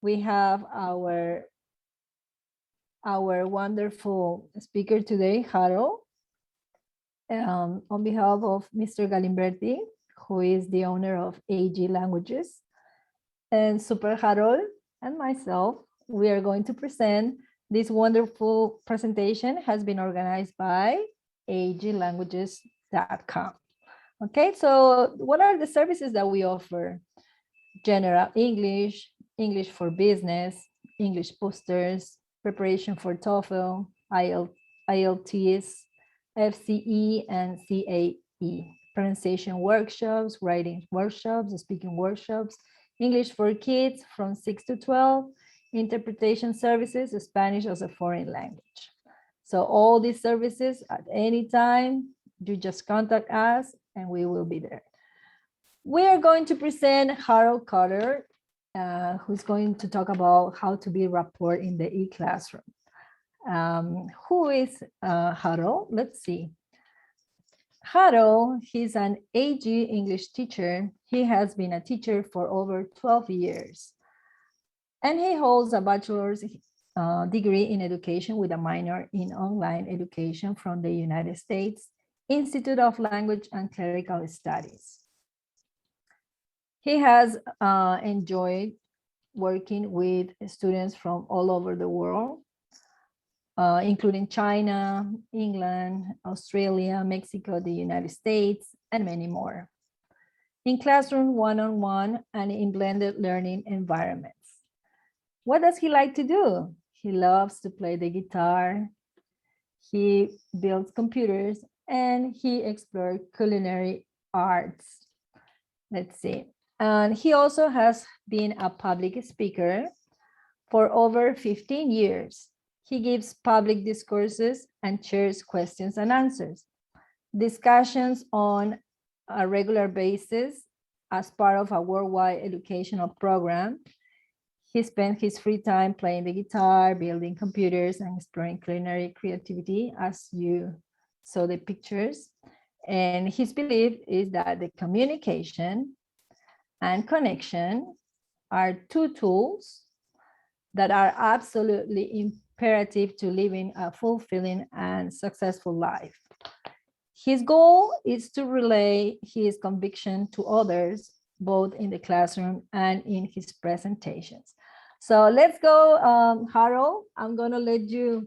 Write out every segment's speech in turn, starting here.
we have our wonderful speaker today, Harold, on behalf of Mr. Galimberti, who is the owner of AG Languages, and Super Harold and myself. We are going to present this wonderful presentation has been organized by aglanguages.com. Okay, so what are the services that we offer? General English, English for business, English boosters, preparation for TOEFL, IELTS, FCE, and CAE, pronunciation workshops, writing workshops, speaking workshops, English for kids from 6 to 12, interpretation services, Spanish as a foreign language. So all these services at any time, you just contact us and we will be there. We are going to present Harold Carter, who's going to talk about how to build rapport in the e-classroom. Who is Harold? Let's see. Harold, he's an AG English teacher. He has been a teacher for over 12 years. And he holds a bachelor's degree in education with a minor in online education from the United States Institute of Language and Clerical Studies. He has enjoyed working with students from all over the world, including China, England, Australia, Mexico, the United States, and many more, in classroom one-on-one and in blended learning environments. What does he like to do? He loves to play the guitar, he builds computers, and he explores culinary arts. Let's see. And he also has been a public speaker for over 15 years. He gives public discourses and chairs questions and answers, discussions on a regular basis as part of a worldwide educational program. He spent his free time playing the guitar, building computers, and exploring culinary creativity, as you saw the pictures. And his belief is that the communication and connection are two tools that are absolutely imperative to living a fulfilling and successful life. His goal is to relay his conviction to others, both in the classroom and in his presentations. So let's go, Harold. I'm gonna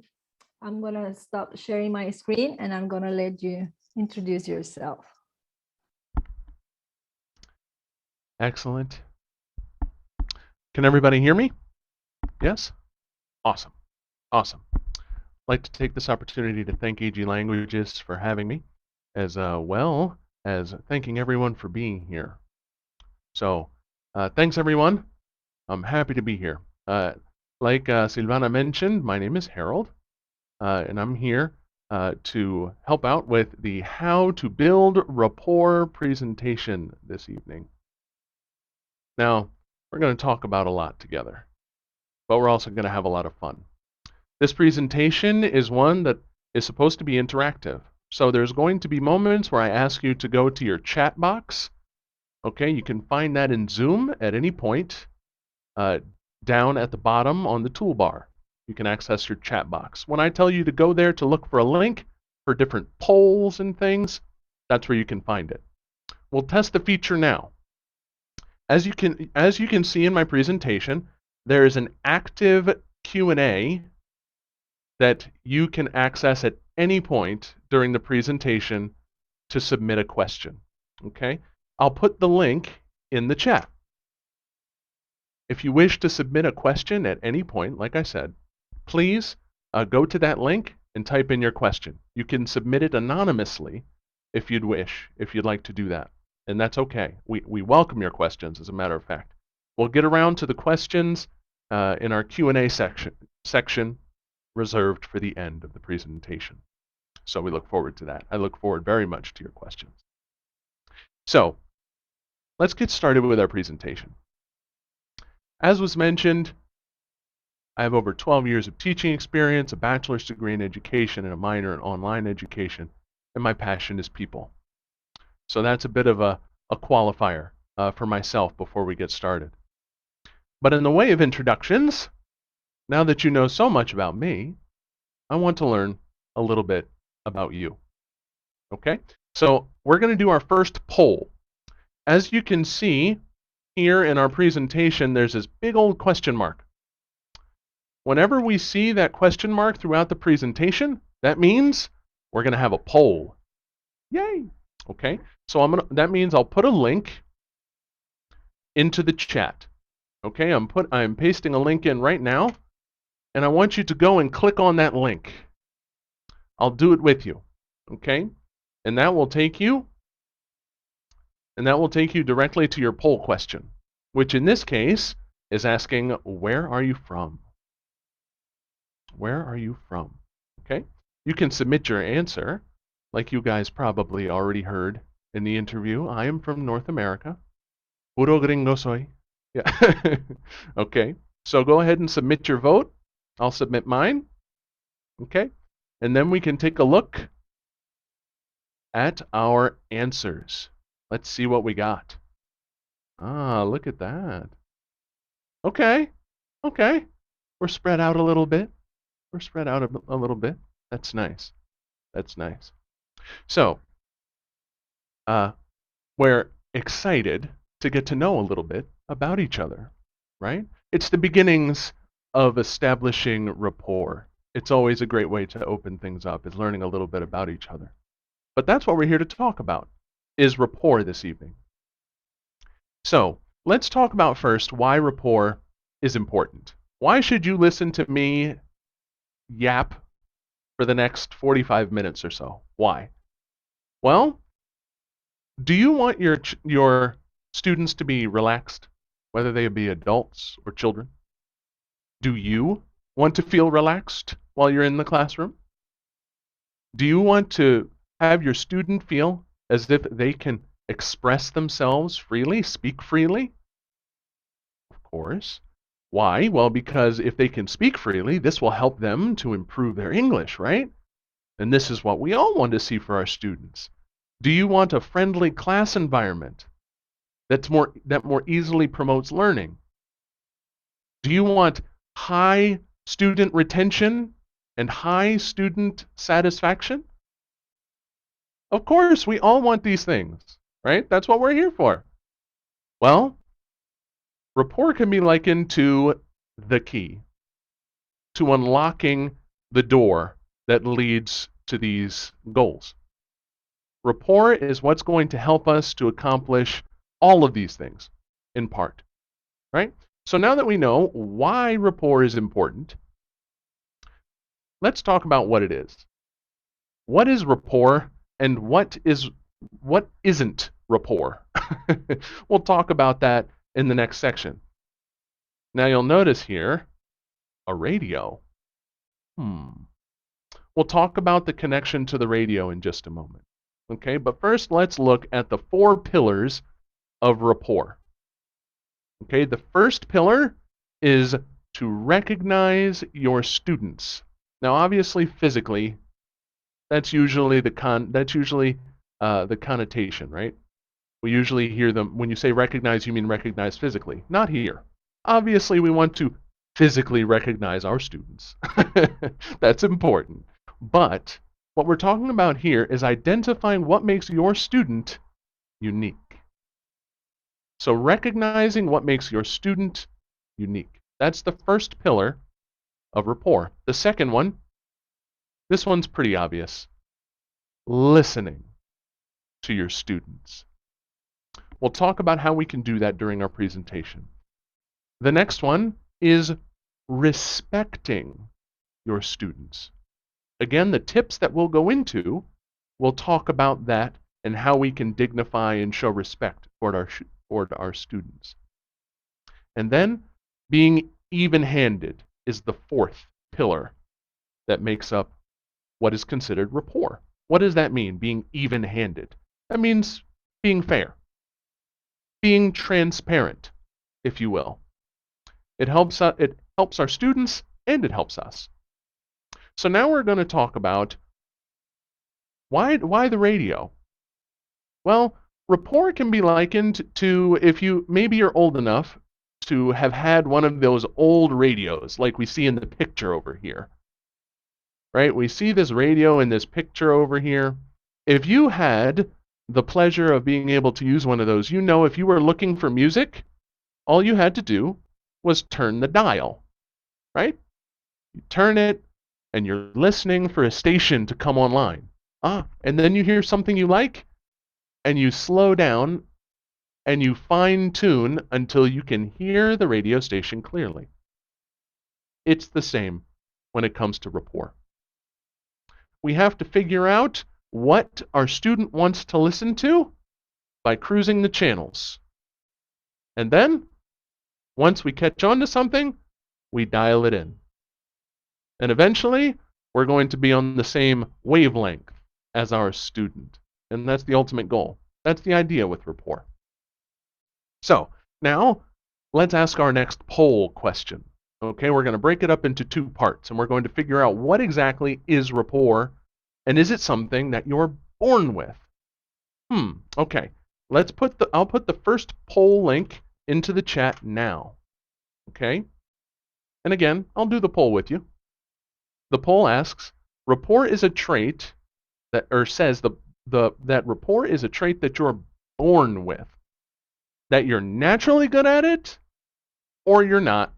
stop sharing my screen and I'm gonna let you introduce yourself. Excellent. Can everybody hear me? Yes? Awesome. Awesome. I'd like to take this opportunity to thank AG Languages for having me, as well as thanking everyone for being here. So, thanks everyone. I'm happy to be here. Like Silvana mentioned, my name is Harold, and I'm here to help out with the How to Build Rapport presentation this evening. Now, we're going to talk about a lot together, but we're also going to have a lot of fun. This presentation is one that is supposed to be interactive. So there's going to be moments where I ask you to go to your chat box. Okay, you can find that in Zoom at any point down at the bottom on the toolbar. You can access your chat box. When I tell you to go there to look for a link for different polls and things, that's where you can find it. We'll test the feature now. As you can see in my presentation, there is an active Q&A that you can access at any point during the presentation to submit a question. Okay? I'll put the link in the chat. If you wish to submit a question at any point, like I said, please go to that link and type in your question. You can submit it anonymously if you'd wish, if you'd like to do that. And that's okay. We welcome your questions, as a matter of fact. We'll get around to the questions in our Q&A section reserved for the end of the presentation. So we look forward to that. I look forward very much to your questions. So let's get started with our presentation. As was mentioned, I have over 12 years of teaching experience, a bachelor's degree in education, and a minor in online education, and my passion is people. So that's a bit of a qualifier for myself before we get started. But in the way of introductions, now that you know so much about me, I want to learn a little bit about you. Okay? So we're going to do our first poll. As you can see here in our presentation, there's this big old question mark. Whenever we see that question mark throughout the presentation, that means we're going to have a poll. Yay! Okay? So that means I'll put a link into the chat. Okay? I'm pasting a link in right now, and I want you to go and click on that link. I'll do it with you. Okay? And that will take you directly to your poll question, which in this case is asking, where are you from? Where are you from? Okay? You can submit your answer, like you guys probably already heard in the interview. I am from North America. Puro gringo soy. Yeah. Okay. So go ahead and submit your vote. I'll submit mine. Okay? And then we can take a look at our answers. Let's see what we got. Ah, look at that. Okay. Okay. We're spread out a little bit. We're spread out a little bit. That's nice. That's nice. So, we're excited to get to know a little bit about each other, right? It's the beginnings of establishing rapport. It's always a great way to open things up, is learning a little bit about each other. But that's what we're here to talk about, is rapport this evening. So, let's talk about first why rapport is important. Why should you listen to me yap for the next 45 minutes or so? Why? Well, do you want your students to be relaxed, whether they be adults or children? Do you want to feel relaxed while you're in the classroom? Do you want to have your student feel as if they can express themselves freely, speak freely? Of course. Why? Well, because if they can speak freely, this will help them to improve their English, right? And this is what we all want to see for our students. Do you want a friendly class environment that more easily promotes learning? Do you want high student retention and high student satisfaction? Of course, we all want these things, right? That's what we're here for. Well, rapport can be likened to the key to unlocking the door that leads to these goals. Rapport is what's going to help us to accomplish all of these things, in part, right? So now that we know why rapport is important, let's talk about what it is. What is rapport and what isn't rapport? We'll talk about that in the next section. Now you'll notice here a radio. We'll talk about the connection to the radio in just a moment. Okay, but first let's look at the 4 pillars of rapport. Okay, the first pillar is to recognize your students. Now, obviously, physically, that's usually the connotation, right? We usually hear them when you say recognize, you mean recognize physically. Not here. Obviously, we want to physically recognize our students. That's important. But what we're talking about here is identifying what makes your student unique. So recognizing what makes your student unique. That's the first pillar of rapport. The second one, this one's pretty obvious. Listening to your students. We'll talk about how we can do that during our presentation. The next one is respecting your students. Again, the tips that we'll go into, we'll talk about that and how we can dignify and show respect toward our students. And then being even-handed is the 4th pillar that makes up what is considered rapport. What does that mean, being even-handed? That means being fair, being transparent, if you will. It helps our students and it helps us. So now we're going to talk about why the radio? Well, rapport can be likened to, if maybe you're old enough to have had one of those old radios like we see in the picture over here. Right? We see this radio in this picture over here. If you had the pleasure of being able to use one of those, you know if you were looking for music, all you had to do was turn the dial, right? You turn it, and you're listening for a station to come online. And then you hear something you like, and you slow down, and you fine-tune until you can hear the radio station clearly. It's the same when it comes to rapport. We have to figure out what our student wants to listen to by cruising the channels. And then, once we catch on to something, we dial it in. And eventually, we're going to be on the same wavelength as our student. And that's the ultimate goal. That's the idea with rapport. So, now, let's ask our next poll question. Okay, we're going to break it up into two parts, and we're going to figure out what exactly is rapport, and is it something that you're born with? Okay. I'll put the first poll link into the chat now. Okay? And again, I'll do the poll with you. The poll asks, rapport is a trait that, or says that rapport is a trait that you're born with. That you're naturally good at it, or you're not.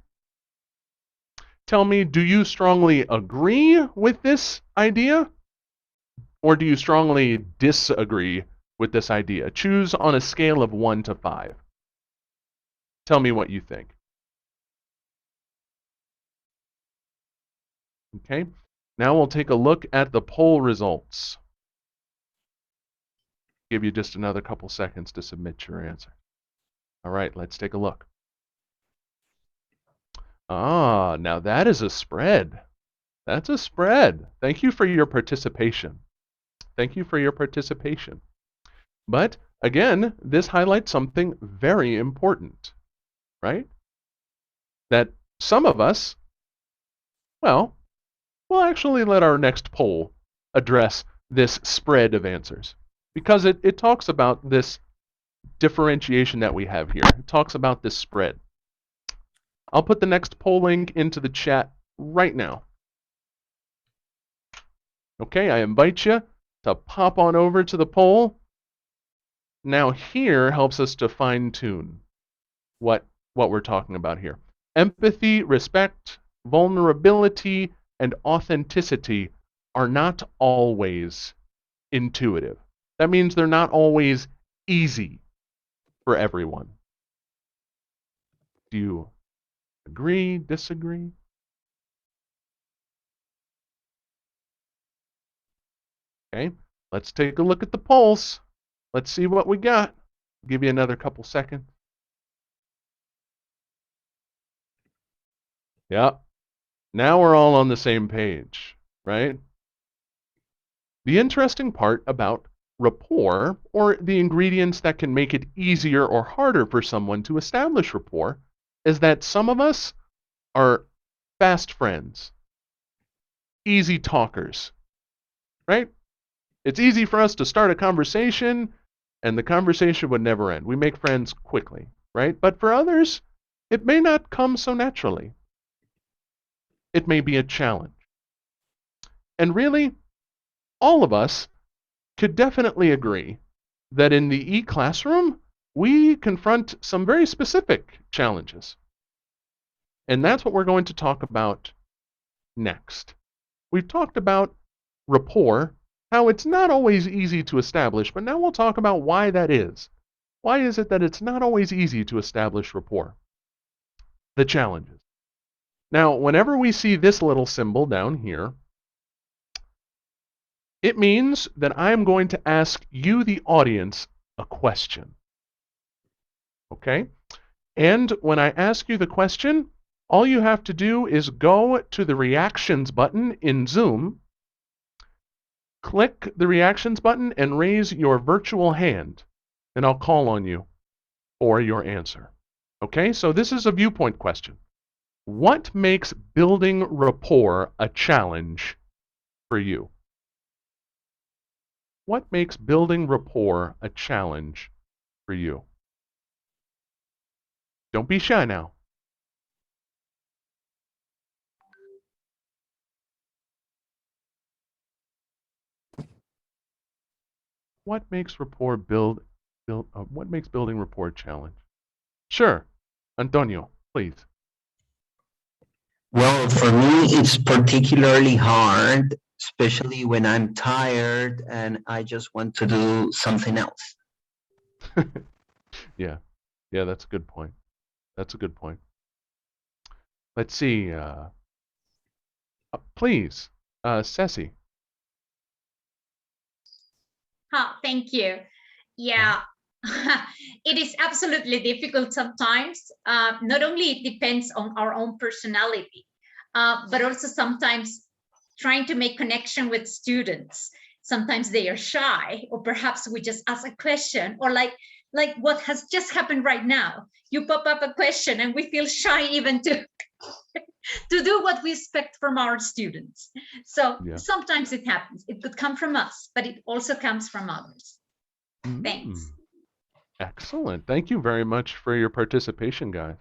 Tell me, do you strongly agree with this idea? Or do you strongly disagree with this idea? Choose on a scale of 1 to 5. Tell me what you think. Okay, now we'll take a look at the poll results. Give you just another couple seconds to submit your answer. All right, let's take a look. Now that is a spread. That's a spread. Thank you for your participation. Thank you for your participation. But again, this highlights something very important, right? That some of us, well, we'll actually let our next poll address this spread of answers, because it talks about this differentiation that we have here. It talks about this spread. I'll put the next poll link into the chat right now. Okay, I invite you to pop on over to the poll. Now here helps us to fine-tune what we're talking about here. Empathy, respect, vulnerability, and authenticity are not always intuitive. That means they're not always easy for everyone. Do you agree, disagree? Okay, let's take a look at the polls. Let's see what we got. I'll give you another couple seconds. Yeah, now we're all on the same page, right? The interesting part about rapport, or the ingredients that can make it easier or harder for someone to establish rapport, is that some of us are fast friends, easy talkers, right? It's easy for us to start a conversation, and the conversation would never end. We make friends quickly, right? But for others, it may not come so naturally. It may be a challenge. And really, all of us could definitely agree that in the e-classroom, we confront some very specific challenges. And that's what we're going to talk about next. We've talked about rapport, how it's not always easy to establish, but now we'll talk about why that is. Why is it that it's not always easy to establish rapport? The challenges. Now, whenever we see this little symbol down here, it means that I'm going to ask you, the audience, a question. Okay? And when I ask you the question, all you have to do is go to the reactions button in Zoom, click the reactions button, and raise your virtual hand, and I'll call on you for your answer. Okay? So this is a viewpoint question. What makes building rapport a challenge for you? What makes building rapport a challenge for you? Don't be shy now. What makes what makes building rapport a challenge? Sure. Antonio, please. Well, for me, it's particularly hard, especially when I'm tired and I just want to do something else. Yeah. Yeah, that's a good point. That's a good point. Let's see. Please, Ceci. Oh, thank you. Yeah, it is absolutely difficult sometimes. Not only it depends on our own personality, but also sometimes trying to make connection with students. Sometimes they are shy, or perhaps we just ask a question, or like what has just happened right now. You pop up a question and we feel shy even to to do what we expect from our students. So Yeah. sometimes it happens. It could come from us, but it also comes from others. Thanks. Excellent. Thank you very much for your participation, guys.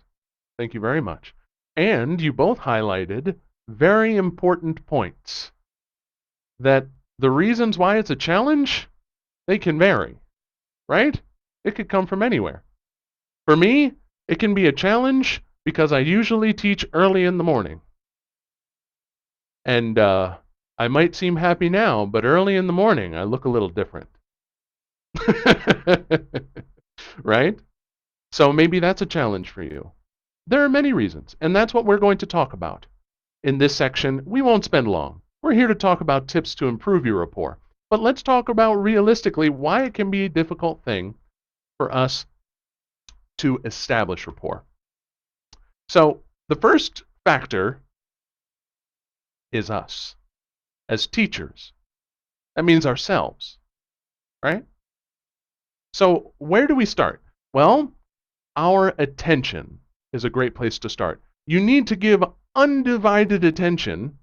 Thank you very much. And you both highlighted very important points. That the reasons why it's a challenge, they can vary, right? It could come from anywhere. For me, it can be a challenge because I usually teach early in the morning. And I might seem happy now, but early in the morning, I look a little different. Right? So maybe that's a challenge for you. There are many reasons, and that's what we're going to talk about. In this section, we won't spend long. We're here to talk about tips to improve your rapport. But let's talk about realistically why it can be a difficult thing for us to establish rapport. So the first factor is us as teachers. That means ourselves, right? So where do we start? Well, our attention is a great place to start. You need to give undivided attention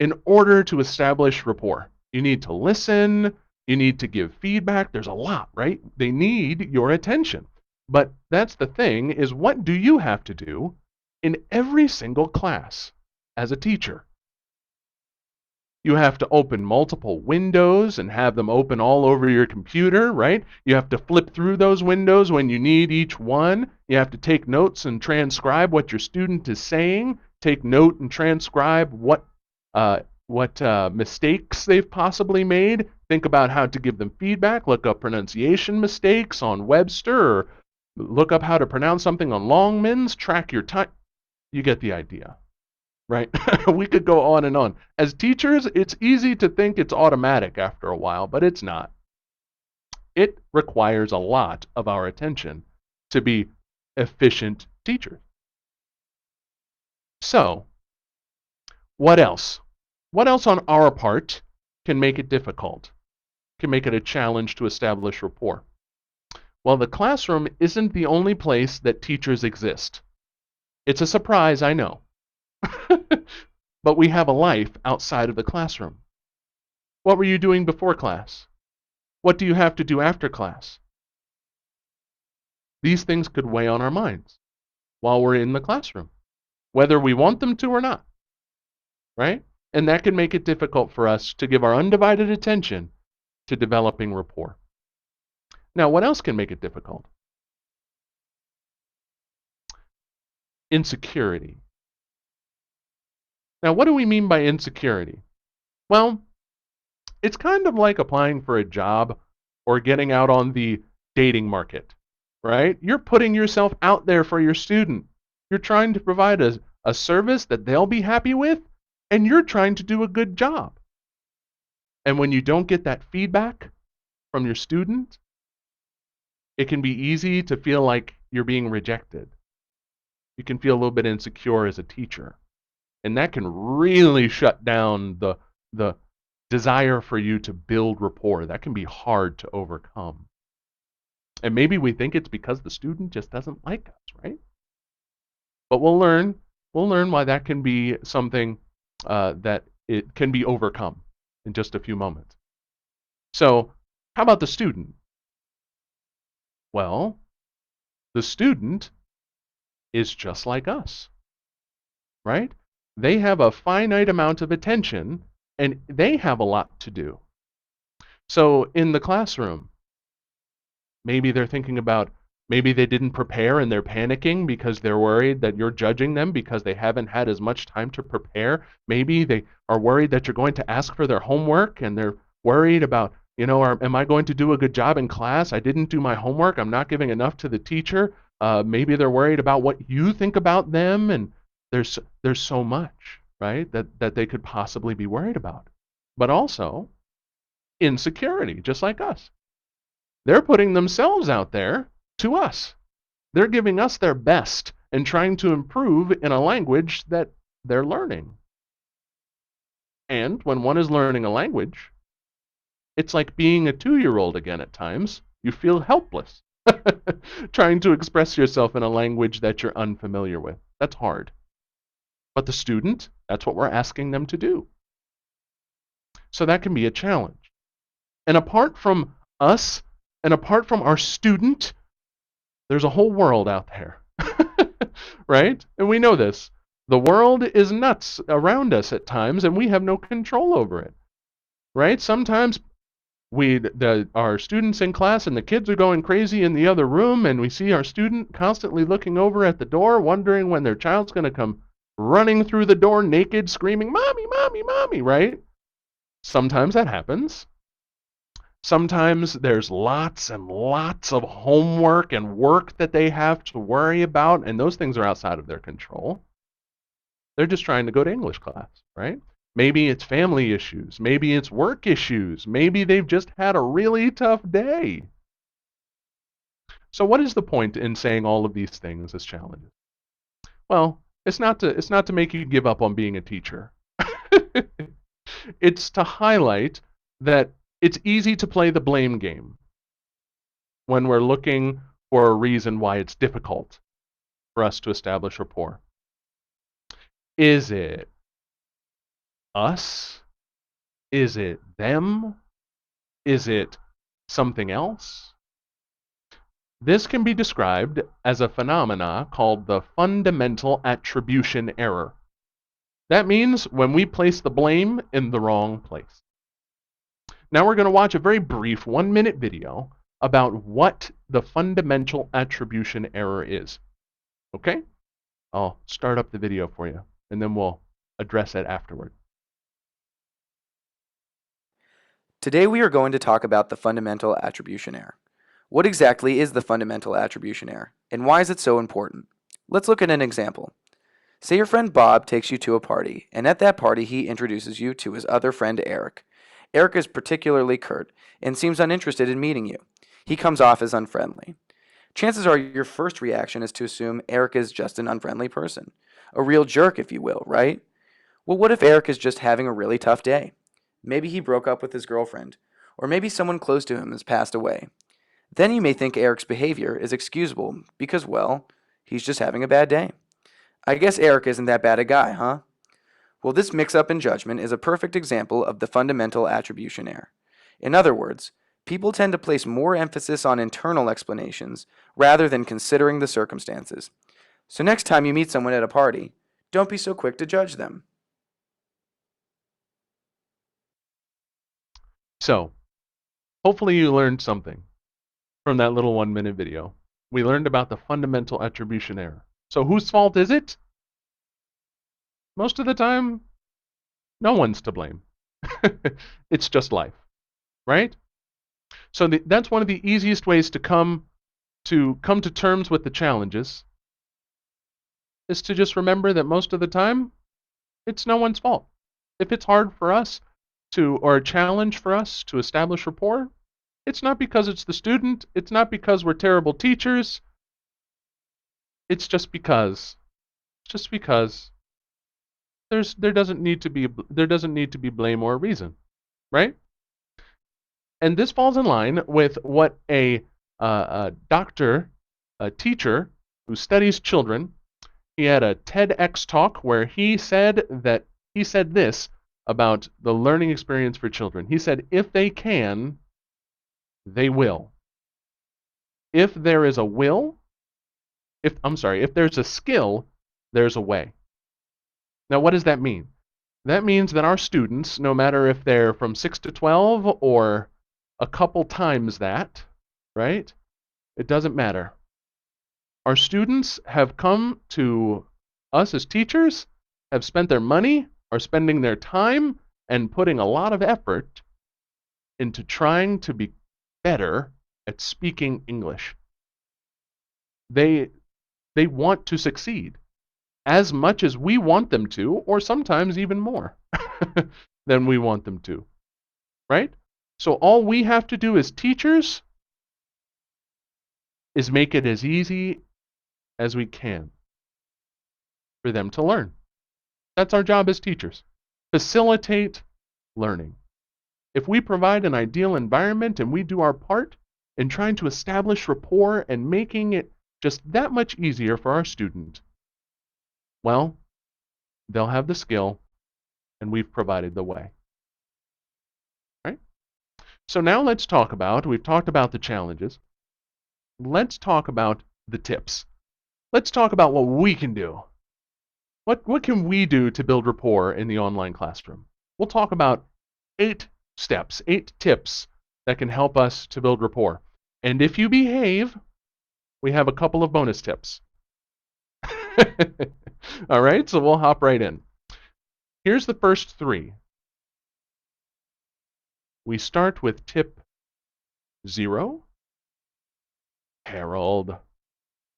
in order to establish rapport. You need to listen, you need to give feedback. There's a lot, right? They need your attention. But that's the thing, is what do you have to do in every single class as a teacher? You have to open multiple windows and have them open all over your computer, right? You have to flip through those windows when you need each one. You have to take notes and transcribe what your student is saying. Take note and transcribe what mistakes they've possibly made. Think about how to give them feedback. Look up pronunciation mistakes on Webster, or look up how to pronounce something on Longmans. Track your time. You get the idea. Right? We could go on and on. As teachers, it's easy to think it's automatic after a while, but it's not. It requires a lot of our attention to be efficient teachers. So, what else? What else on our part can make it difficult? Can make it a challenge to establish rapport? Well, the classroom isn't the only place that teachers exist. It's a surprise, I know. But we have a life outside of the classroom. What were you doing before class? What do you have to do after class? These things could weigh on our minds while we're in the classroom, whether we want them to or not, right? And that can make it difficult for us to give our undivided attention to developing rapport. Now, what else can make it difficult? Insecurity. Now, what do we mean by insecurity? Well, it's kind of like applying for a job or getting out on the dating market, right? You're putting yourself out there for your student. You're trying to provide a service that they'll be happy with, and you're trying to do a good job. And when you don't get that feedback from your student, it can be easy to feel like you're being rejected. You can feel a little bit insecure as a teacher. And that can really shut down the desire for you to build rapport. That can be hard to overcome. And maybe we think it's because the student just doesn't like us, right? But we'll learn why that can be something that it can be overcome in just a few moments. So, how about the student? Well, the student is just like us, right? They have a finite amount of attention, and they have a lot to do. So in the classroom, maybe they're thinking about, maybe they didn't prepare and they're panicking because they're worried that you're judging them because they haven't had as much time to prepare. Maybe they are worried that you're going to ask for their homework and they're worried about, am I going to do a good job in class? I didn't do my homework. I'm not giving enough to the teacher. Maybe they're worried about what you think about them, and there's so much, right, that they could possibly be worried about. But also insecurity, just like us. They're putting themselves out there to us. They're giving us their best and trying to improve in a language that they're learning. And when one is learning a language, it's like being a 2-year-old again at times. You feel helpless trying to express yourself in a language that you're unfamiliar with. That's hard. But the student, that's what we're asking them to do. So that can be a challenge. And apart from us, and apart from our student, there's a whole world out there, right? And we know this. The world is nuts around us at times, and we have no control over it, right? Sometimes our students in class and the kids are going crazy in the other room, and we see our student constantly looking over at the door, wondering when their child's going to come running through the door naked, screaming, "Mommy, mommy, mommy," right? Sometimes that happens. Sometimes there's lots and lots of homework and work that they have to worry about, and those things are outside of their control. They're just trying to go to English class, right? Maybe it's family issues. Maybe it's work issues. Maybe they've just had a really tough day. So what is the point in saying all of these things as challenges? Well, it's not to make you give up on being a teacher. It's to highlight that it's easy to play the blame game when we're looking for a reason why it's difficult for us to establish rapport. Is it us? Is it them? Is it something else? This can be described as a phenomena called the fundamental attribution error. That means when we place the blame in the wrong place. Now we're going to watch a very brief 1-minute video about what the fundamental attribution error is. Okay? I'll start up the video for you, and then we'll address it afterward. Today we are going to talk about the fundamental attribution error. What exactly is the fundamental attribution error, and why is it so important? Let's look at an example. Say your friend Bob takes you to a party, and at that party he introduces you to his other friend Eric. Eric is particularly curt and seems uninterested in meeting you. He comes off as unfriendly. Chances are your first reaction is to assume Eric is just an unfriendly person. A real jerk, if you will, right? Well, what if Eric is just having a really tough day? Maybe he broke up with his girlfriend, or maybe someone close to him has passed away. Then you may think Eric's behavior is excusable because, well, he's just having a bad day. I guess Eric isn't that bad a guy, huh? Well, this mix-up in judgment is a perfect example of the fundamental attribution error. In other words, people tend to place more emphasis on internal explanations rather than considering the circumstances. So next time you meet someone at a party, don't be so quick to judge them. So, hopefully you learned something from that little 1-minute video. We learned about the fundamental attribution error. So whose fault is it? Most of the time, no one's to blame. It's just life, right? So that's one of the easiest ways to come to terms with the challenges, is to just remember that most of the time, it's no one's fault. If it's hard for us or a challenge for us to establish rapport, it's not because it's the student. It's not because we're terrible teachers. It's just because there doesn't need to be blame or a reason, right? And this falls in line with what a teacher who studies children, he had a TEDx talk where he said this about the learning experience for children. He said, if they can, they will. If there is a will, if there's a skill, there's a way. Now, what does that mean? That means that our students, no matter if they're from 6 to 12 or a couple times that, right? It doesn't matter. Our students have come to us as teachers, have spent their money, are spending their time, and putting a lot of effort into trying to be better at speaking English. They want to succeed as much as we want them to, or sometimes even more than we want them to, right? So all we have to do as teachers is make it as easy as we can for them to learn. That's our job as teachers. Facilitate learning. If we provide an ideal environment and we do our part in trying to establish rapport and making it just that much easier for our student, well, they'll have the skill and we've provided the way. Right? So now let's talk about, we've talked about the challenges. Let's talk about the tips. Let's talk about what we can do. What can we do to build rapport in the online classroom? We'll talk about 8 steps, 8 tips that can help us to build rapport. And if you behave, we have a couple of bonus tips. All right, so we'll hop right in. Here's the first 3. We start with tip 0. Harold.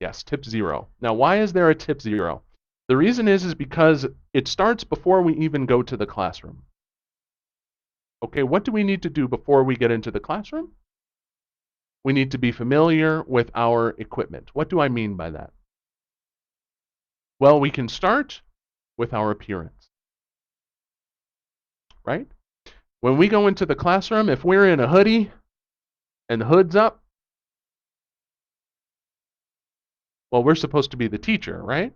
Yes, tip 0. Now, why is there a tip 0? The reason is because it starts before we even go to the classroom. Okay, what do we need to do before we get into the classroom? We need to be familiar with our equipment. What do I mean by that? Well, we can start with our appearance, right? When we go into the classroom, if we're in a hoodie and the hood's up, well, we're supposed to be the teacher, right?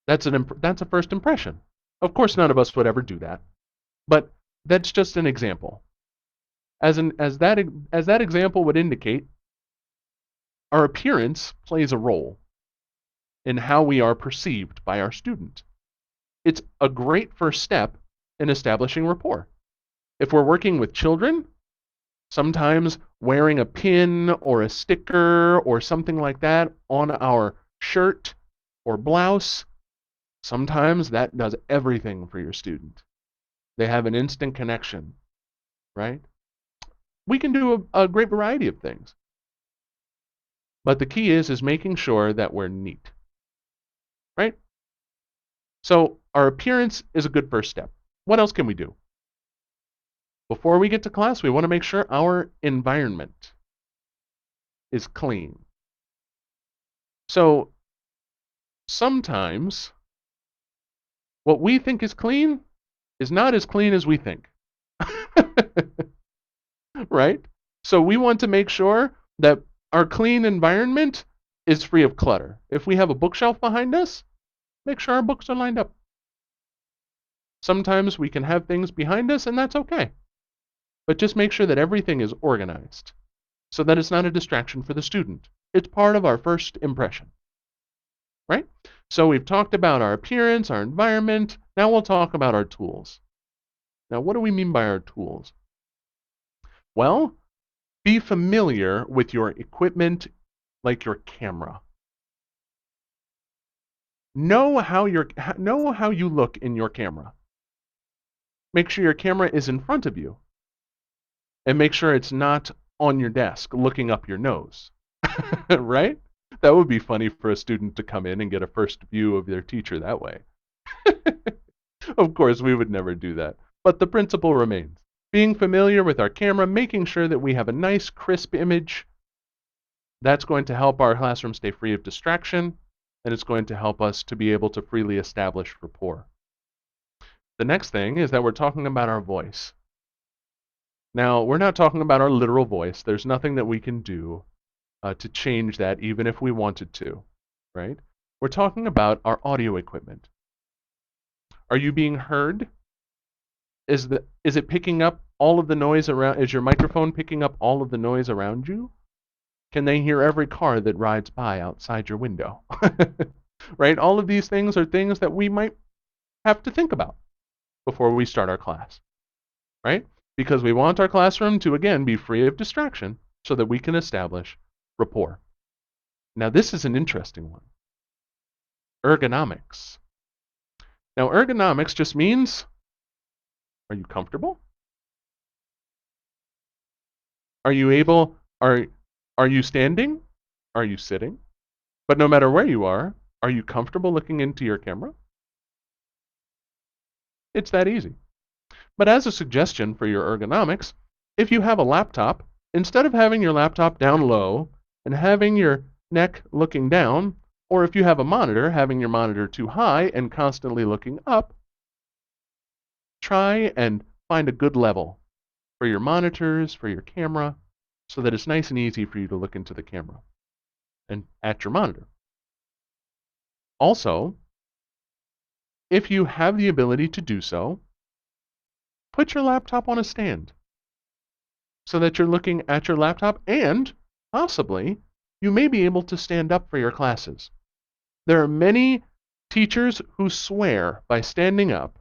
That's a first impression. Of course, none of us would ever do that, but that's just an example. As that example would indicate, our appearance plays a role in how we are perceived by our student. It's a great first step in establishing rapport. If we're working with children, sometimes wearing a pin or a sticker or something like that on our shirt or blouse, sometimes that does everything for your student. They have an instant connection, right? We can do a great variety of things. But the key is making sure that we're neat, right? So our appearance is a good first step. What else can we do? Before we get to class, we want to make sure our environment is clean. So sometimes what we think is clean is not as clean as we think. Right? So we want to make sure that our clean environment is free of clutter. If we have a bookshelf behind us, make sure our books are lined up. Sometimes we can have things behind us, and that's okay. But just make sure that everything is organized so that it's not a distraction for the student. It's part of our first impression. Right? So we've talked about our appearance, our environment. Now we'll talk about our tools. Now, what do we mean by our tools? Well, be familiar with your equipment, like your camera. Know how you look in your camera. Make sure your camera is in front of you. And make sure it's not on your desk looking up your nose. Right? That would be funny for a student to come in and get a first view of their teacher that way. Of course, we would never do that. But the principle remains. Being familiar with our camera, making sure that we have a nice, crisp image, that's going to help our classroom stay free of distraction, and it's going to help us to be able to freely establish rapport. The next thing is that we're talking about our voice. Now, we're not talking about our literal voice. There's nothing that we can do to change that, even if we wanted to, right? We're talking about our audio equipment. Are you being heard? Is it picking up all of the noise around? Is your microphone picking up all of the noise around you? Can they hear every car that rides by outside your window? Right? All of these things are things that we might have to think about before we start our class, right? because we want our classroom to, again, be free of distraction so that we can establish rapport. Now, this is an interesting one. Ergonomics. Now, ergonomics just means, are you comfortable? Are you able, are you standing? Are you sitting? But no matter where you are you comfortable looking into your camera? It's that easy. But as a suggestion for your ergonomics, if you have a laptop, instead of having your laptop down low and having your neck looking down, or if you have a monitor, having your monitor too high and constantly looking up, try and find a good level for your monitors, for your camera, so that it's nice and easy for you to look into the camera and at your monitor. Also, if you have the ability to do so, put your laptop on a stand so that you're looking at your laptop, and possibly you may be able to stand up for your classes. There are many teachers who swear by standing up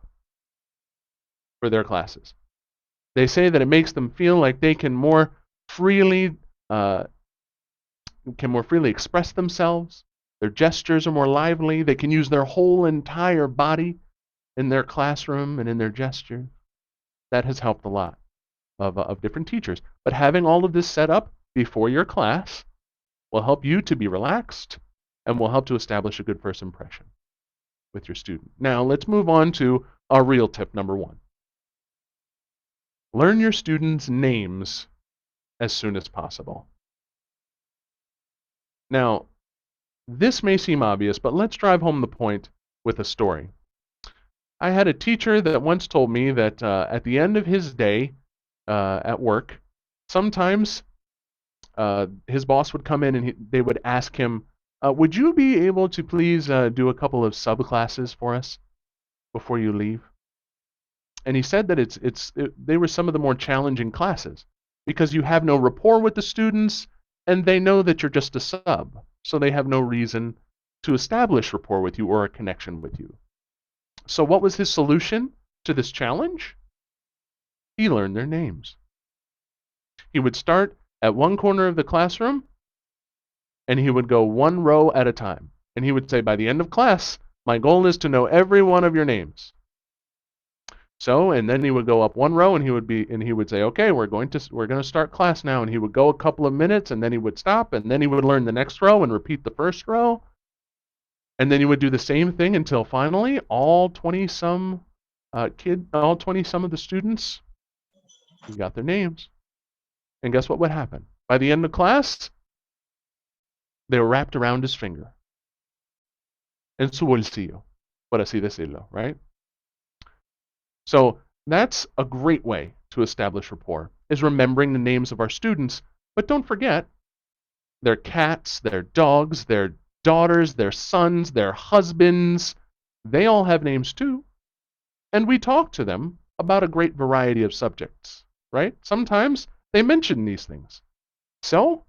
for their classes. They say that it makes them feel like they can more freely express themselves. Their gestures are more lively. They can use their whole entire body in their classroom and in their gestures. That has helped a lot of different teachers. But having all of this set up before your class will help you to be relaxed and will help to establish a good first impression with your student. Now, let's move on to our real tip number 1. Learn your students' names as soon as possible. Now, this may seem obvious, but let's drive home the point with a story. I had a teacher that once told me that at the end of his day at work, sometimes his boss would come in and they would ask him, would you be able to please do a couple of subclasses for us before you leave? And he said that they were some of the more challenging classes because you have no rapport with the students and they know that you're just a sub, so they have no reason to establish rapport with you or a connection with you. So what was his solution to this challenge? He learned their names. He would start at one corner of the classroom and he would go one row at a time. And he would say, by the end of class, my goal is to know every one of your names. So, and then he would go up one row and he would say, okay, we're going to start class now. And he would go a couple of minutes and then he would stop and then he would learn the next row and repeat the first row. And then he would do the same thing until finally all 20-some of the students, he got their names. And guess what would happen? By the end of class, they were wrapped around his finger. En su bolsillo, por así decirlo, right? So that's a great way to establish rapport, is remembering the names of our students. But don't forget, their cats, their dogs, their daughters, their sons, their husbands, they all have names too. And we talk to them about a great variety of subjects, right? Sometimes they mention these things. So,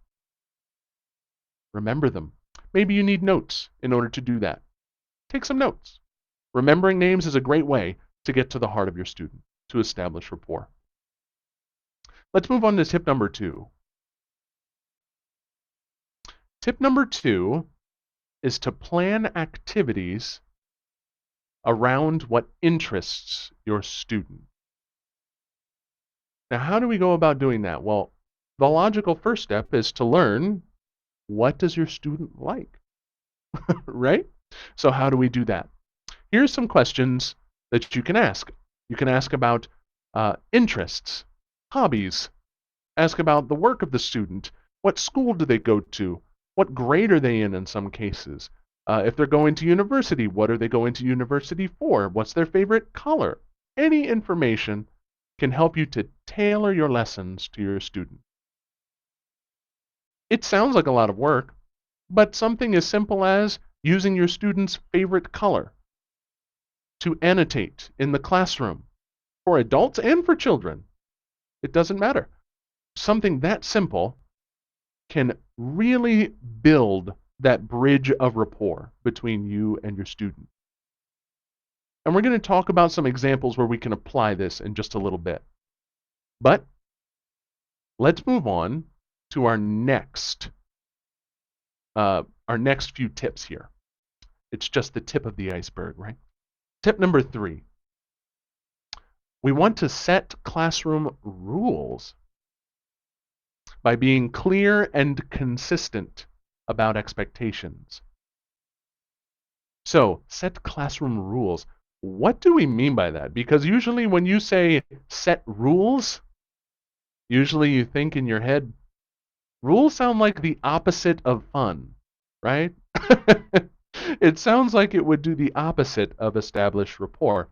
remember them. Maybe you need notes in order to do that. Take some notes. Remembering names is a great way to get to the heart of your student, to establish rapport. Let's move on to tip number 2. Tip number 2 is to plan activities around what interests your student. Now, how do we go about doing that? Well, the logical first step is to learn, what does your student like? Right? So how do we do that? Here's some questions that you can ask. You can ask about interests, hobbies. Ask about the work of the student. What school do they go to? What grade are they in some cases? If they're going to university, what are they going to university for? What's their favorite color? Any information can help you to tailor your lessons to your student. It sounds like a lot of work, but something as simple as using your student's favorite color to annotate in the classroom for adults and for children. It doesn't matter. Something that simple can really build that bridge of rapport between you and your student. And we're going to talk about some examples where we can apply this in just a little bit. But let's move on to our next few tips here. It's just the tip of the iceberg, right? Tip number 3. We want to set classroom rules by being clear and consistent about expectations. So, set classroom rules. What do we mean by that? Because usually when you say set rules, usually you think in your head, rules sound like the opposite of fun, right? It sounds like it would do the opposite of establish rapport.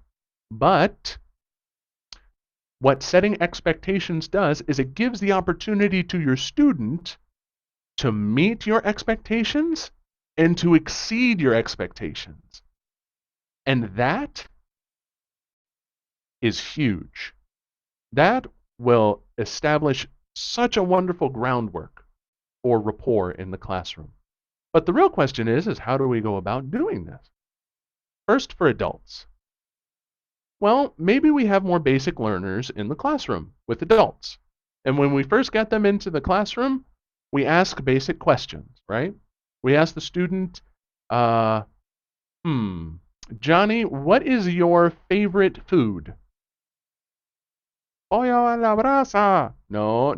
But what setting expectations does is it gives the opportunity to your student to meet your expectations and to exceed your expectations. And that is huge. That will establish such a wonderful groundwork for rapport in the classroom. But the real question is how do we go about doing this? First, for adults. Well, maybe we have more basic learners in the classroom with adults. And when we first get them into the classroom, we ask basic questions, right? We ask the student, Johnny, what is your favorite food? Pollo a la brasa. No.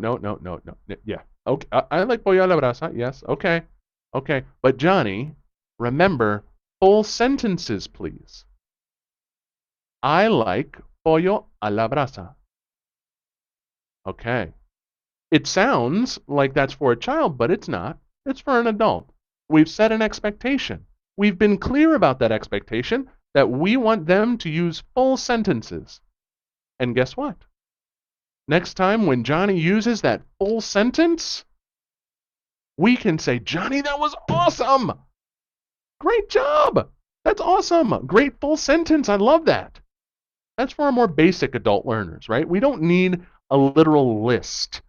Yeah. Okay. I like pollo a la brasa. Yes. Okay. Okay. But Johnny, remember, full sentences, please. I like pollo a la brasa. Okay. It sounds like that's for a child, but it's not. It's for an adult. We've set an expectation. We've been clear about that expectation that we want them to use full sentences. And guess what? Next time when Johnny uses that full sentence, we can say, Johnny, that was awesome. Great job. That's awesome. Great full sentence. I love that. That's for our more basic adult learners, right? We don't need a literal list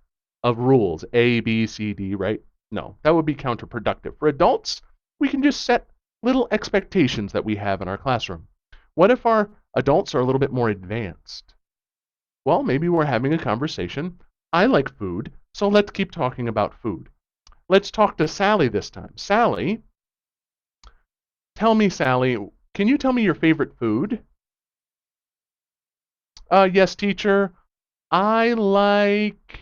of rules, A, B, C, D, right? No, that would be counterproductive. For adults, we can just set little expectations that we have in our classroom. What if our adults are a little bit more advanced? Well, maybe we're having a conversation. I like food, so let's keep talking about food. Let's talk to Sally this time. Sally, tell me, Sally, can you tell me your favorite food? Yes, teacher. I like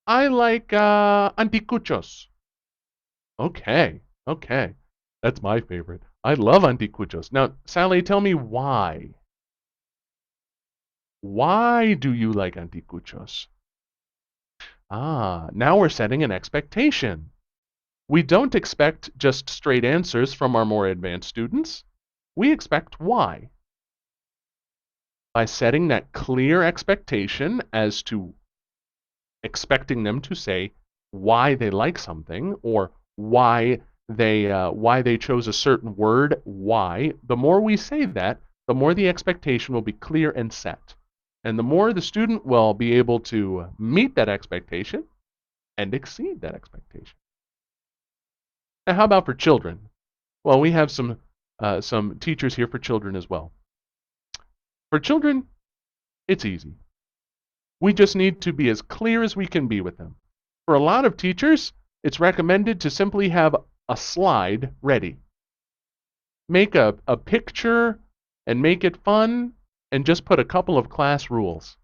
anticuchos. Okay. That's my favorite. I love anticuchos. Now, Sally, tell me why. Why do you like anticuchos? Now we're setting an expectation. We don't expect just straight answers from our more advanced students. We expect why. By setting that clear expectation as to expecting them to say why they like something or why they chose a certain word, why, the more we say that, the more the expectation will be clear and set. And the more the student will be able to meet that expectation and exceed that expectation. Now, how about for children? Well, we have some teachers here for children as well. For children, it's easy. We just need to be as clear as we can be with them. For a lot of teachers, it's recommended to simply have a slide ready. Make a picture and make it fun and just put a couple of class rules.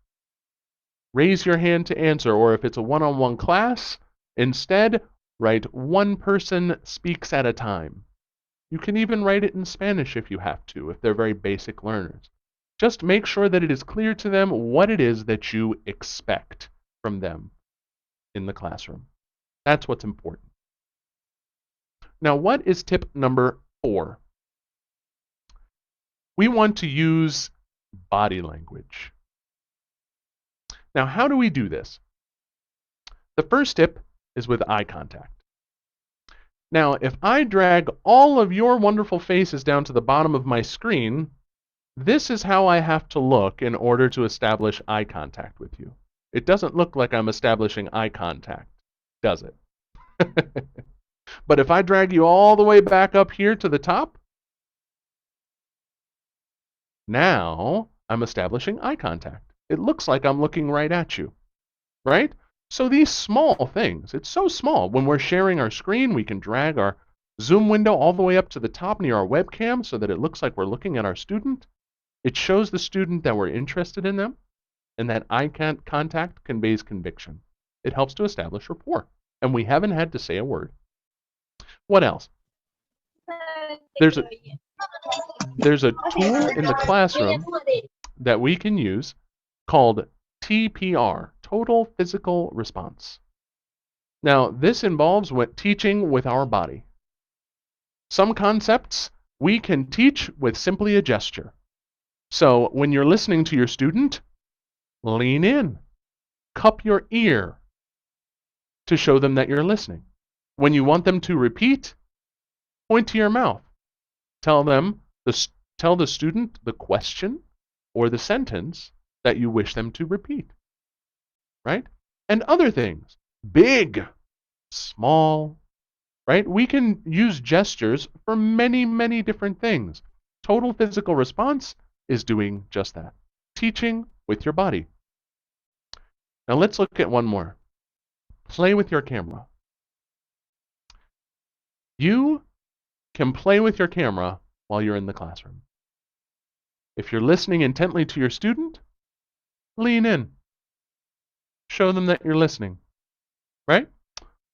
Raise your hand to answer, or if it's a one-on-one class, instead write one person speaks at a time. You can even write it in Spanish if you have to, if they're very basic learners. Just make sure that it is clear to them what it is that you expect from them in the classroom. That's what's important. Now, what is tip number 4? We want to use body language. Now, how do we do this? The first tip is with eye contact. Now, if I drag all of your wonderful faces down to the bottom of my screen, this is how I have to look in order to establish eye contact with you. It doesn't look like I'm establishing eye contact, does it? But if I drag you all the way back up here to the top, now I'm establishing eye contact. It looks like I'm looking right at you. right? So these small things, it's so small. When we're sharing our screen, we can drag our Zoom window all the way up to the top near our webcam so that it looks like we're looking at our student. It shows the student that we're interested in them, and that eye contact conveys conviction. It helps to establish rapport, and we haven't had to say a word. What else? There's a tool in the classroom that we can use called Tpr, Total Physical Response. Now, this involves teaching with our body. Some concepts we can teach with simply a gesture. So when you're listening to your student, lean in, cup your ear to show them that you're listening. When you want them to repeat, point to your mouth. Tell the student the question or the sentence that you wish them to repeat. Right? And other things, big, small, right? We can use gestures for many, many different things. Total physical response is doing just that. Teaching with your body. Now let's look at one more. Play with your camera. You can play with your camera while you're in the classroom. If you're listening intently to your student, lean in. Show them that you're listening, right?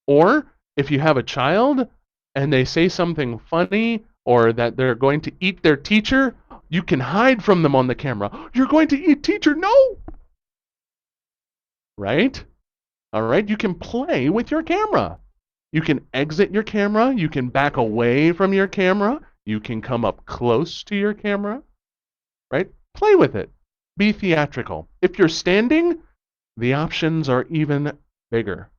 Or if you have a child and they say something funny or that they're going to eat their teacher, you can hide from them on the camera. You're going to eat teacher? No! Right? All right, you can play with your camera. You can exit your camera. You can back away from your camera. You can come up close to your camera. Right? Play with it. Be theatrical. If you're standing, the options are even bigger.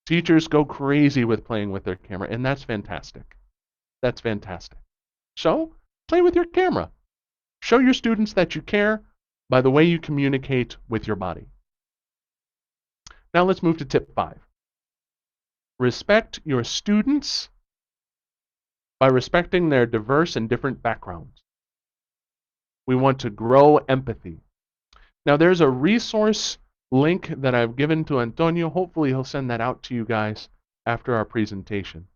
Teachers go crazy with playing with their camera, and that's fantastic. That's fantastic. So, play with your camera. Show your students that you care by the way you communicate with your body. Now let's move to tip 5. Respect your students by respecting their diverse and different backgrounds. We want to grow empathy. Now there's a resource link that I've given to Antonio. Hopefully he'll send that out to you guys after our presentation.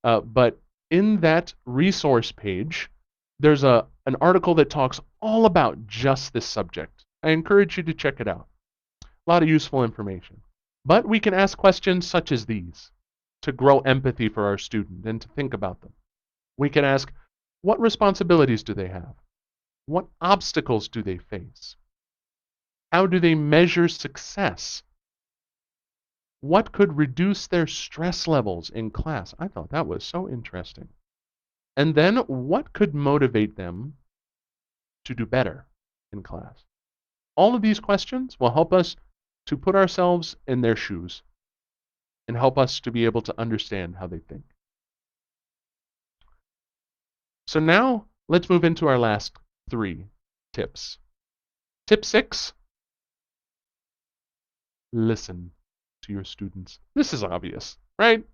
But in that resource page, there's an article that talks all about just this subject. I encourage you to check it out. A lot of useful information. But we can ask questions such as these to grow empathy for our student and to think about them. We can ask, what responsibilities do they have? What obstacles do they face? How do they measure success? What could reduce their stress levels in class? I thought that was so interesting. And then what could motivate them to do better in class? All of these questions will help us to put ourselves in their shoes and help us to be able to understand how they think. So now let's move into our last 3 tips. Tip 6, listen to your students. This is obvious, right?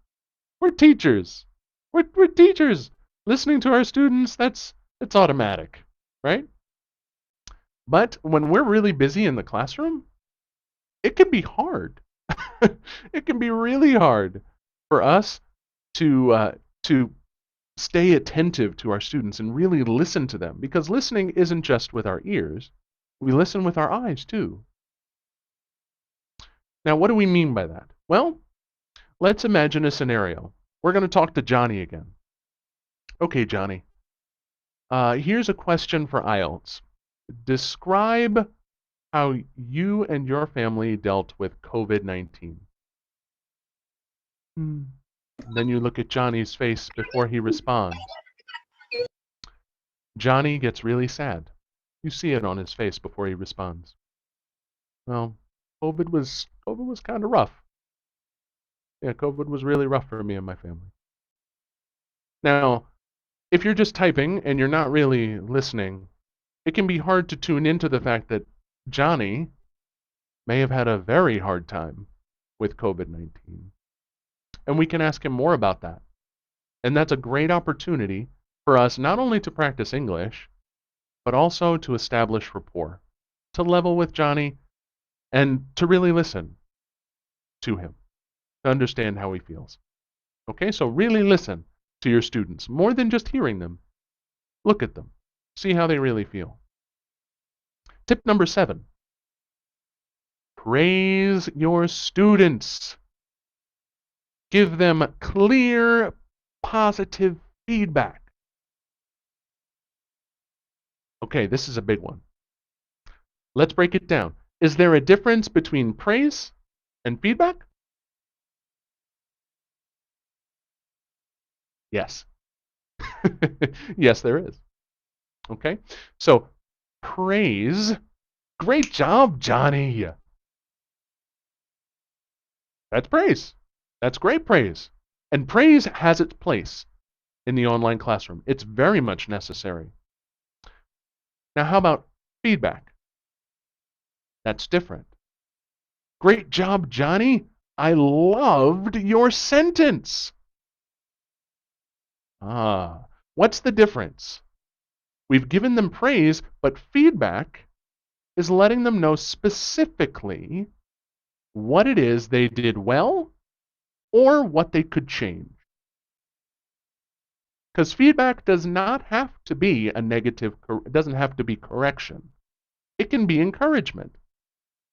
We're teachers. We're teachers. Listening to our students, it's automatic, right? But when we're really busy in the classroom, it can be hard. It can be really hard for us to stay attentive to our students and really listen to them, because listening isn't just with our ears. We listen with our eyes too. Now, what do we mean by that? Well, let's imagine a scenario. We're going to talk to Johnny again. Okay, Johnny. Here's a question for IELTS. Describe how you and your family dealt with COVID-19. Then you look at Johnny's face before he responds. Johnny gets really sad. You see it on his face before he responds. Well, COVID was kind of rough. Yeah, COVID was really rough for me and my family. Now, if you're just typing and you're not really listening, it can be hard to tune into the fact that Johnny may have had a very hard time with COVID-19. And we can ask him more about that. And that's a great opportunity for us not only to practice English, but also to establish rapport, to level with Johnny and to really listen to him, to understand how he feels. Okay, so really listen to your students, more than just hearing them. Look at them. See how they really feel. Tip number 7. Praise your students. Give them clear, positive feedback. Okay, this is a big one. Let's break it down. Is there a difference between praise and feedback? Yes. Yes, there is. Okay, so praise. Great job, Johnny. That's praise. That's great praise. And praise has its place in the online classroom. It's very much necessary. Now, how about feedback? That's different. Great job, Johnny. I loved your sentence. Ah, what's the difference? We've given them praise, but feedback is letting them know specifically what it is they did well or what they could change. Because feedback does not have to be a negative, it doesn't have to be correction. It can be encouragement,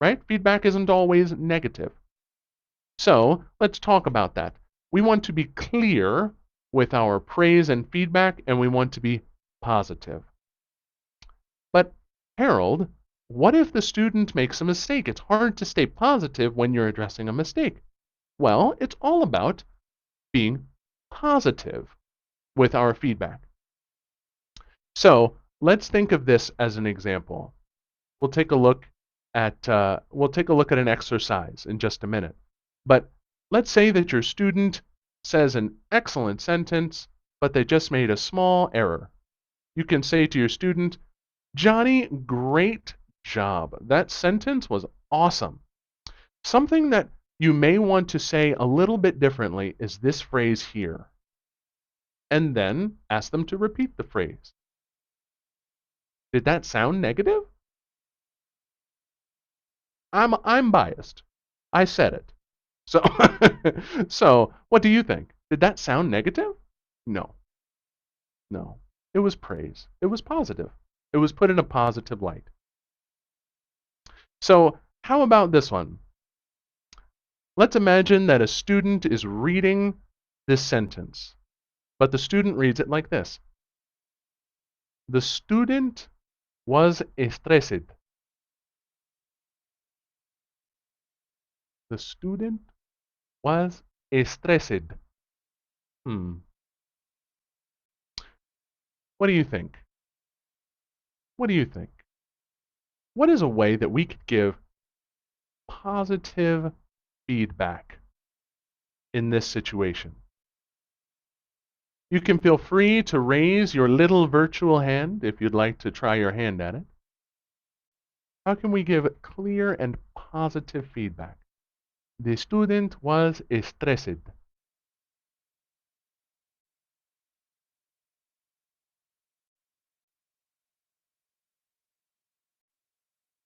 right? Feedback isn't always negative. So let's talk about that. We want to be clear with our praise and feedback, and we want to be positive. But Harold, what if the student makes a mistake? It's hard to stay positive when you're addressing a mistake. Well, it's all about being positive with our feedback. So let's think of this as an example. We'll take a look at an exercise in just a minute. But let's say that your student says an excellent sentence, but they just made a small error. You can say to your student, Johnny, great job. That sentence was awesome. Something that you may want to say a little bit differently is this phrase here. And then ask them to repeat the phrase. Did that sound negative? I'm biased. I said it. So so what do you think? Did that sound negative? No. No. It was praise. It was positive. It was put in a positive light. So how about this one? Let's imagine that a student is reading this sentence, but the student reads it like this. The student was stressed. The student was stressed. What do you think? What do you think? What is a way that we could give positive feedback in this situation? You can feel free to raise your little virtual hand if you'd like to try your hand at it. How can we give clear and positive feedback? The student was stressed.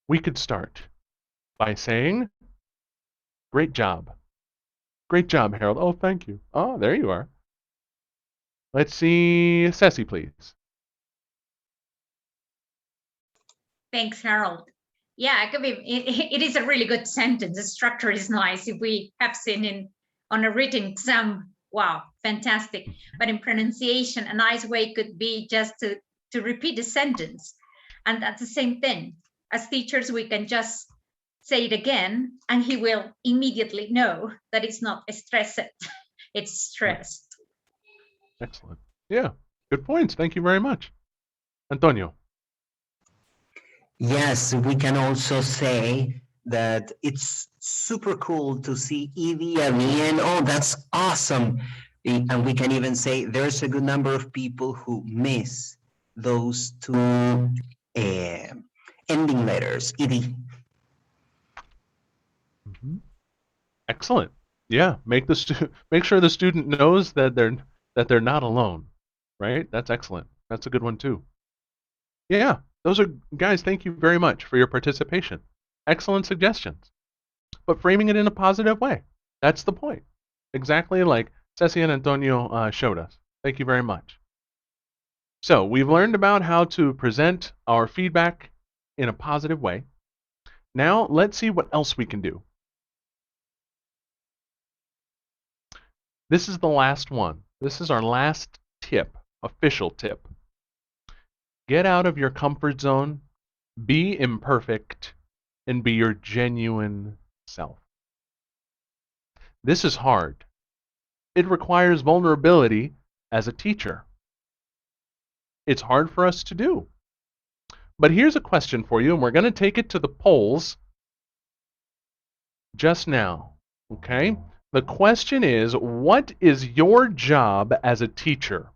We could start by saying, great job. Great job, Harold. Oh, thank you. Oh, there you are. Let's see, Ceci, please. Thanks, Harold. Yeah, it is a really good sentence. The structure is nice. If we have seen on a written exam, wow, fantastic. But in pronunciation, a nice way could be just to repeat the sentence. And that's the same thing. As teachers, we can just say it again, and he will immediately know that it's not stressed, it's stressed. Excellent. Yeah, good points. Thank you very much. Antonio. Yes, we can also say that it's super cool to see Evie at the end. Oh, that's awesome. And we can even say there's a good number of people who miss those two ending letters, Evie. Excellent. Yeah, make sure the student knows that they're not alone, right? That's excellent. That's a good one too. Yeah, those are guys. Thank you very much for your participation. Excellent suggestions. But framing it in a positive way. That's the point. Exactly like Ceci and Antonio showed us. Thank you very much. So we've learned about how to present our feedback in a positive way. Now let's see what else we can do. This is the last one. This is our last tip, official tip. Get out of your comfort zone, be imperfect, and be your genuine self. This is hard. It requires vulnerability as a teacher. It's hard for us to do. But here's a question for you, and we're going to take it to the polls just now, okay? The question is, what is your job as a teacher?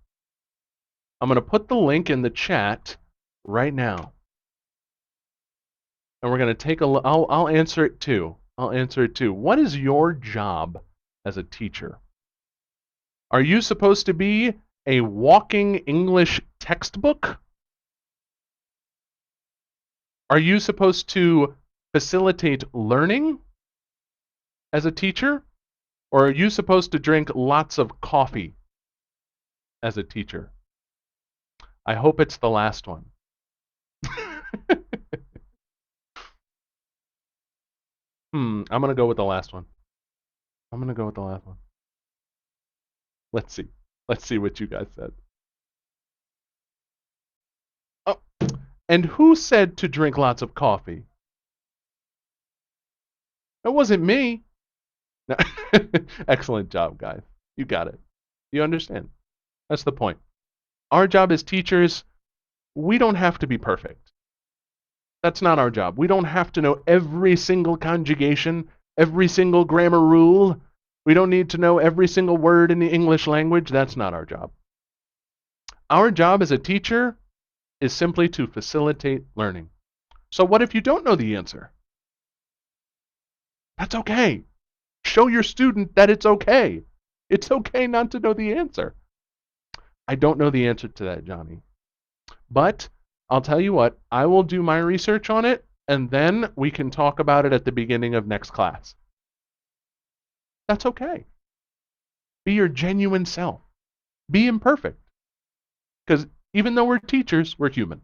I'm going to put the link in the chat right now. And we're going to take a look. I'll answer it too. I'll answer it too. What is your job as a teacher? Are you supposed to be a walking English textbook? Are you supposed to facilitate learning as a teacher? Or are you supposed to drink lots of coffee as a teacher? I hope it's the last one. I'm going to go with the last one. I'm going to go with the last one. Let's see. Let's see what you guys said. Oh, and who said to drink lots of coffee? It wasn't me. No. Excellent job, guys. You got it. You understand? That's the point. Our job as teachers, we don't have to be perfect. That's not our job. We don't have to know every single conjugation, every single grammar rule. We don't need to know every single word in the English language. That's not our job. Our job as a teacher is simply to facilitate learning. So what if you don't know the answer? That's okay. Show your student that it's okay. It's okay not to know the answer. I don't know the answer to that, Johnny. But I'll tell you what, I will do my research on it, and then we can talk about it at the beginning of next class. That's okay. Be your genuine self. Be imperfect. Because even though we're teachers, we're human.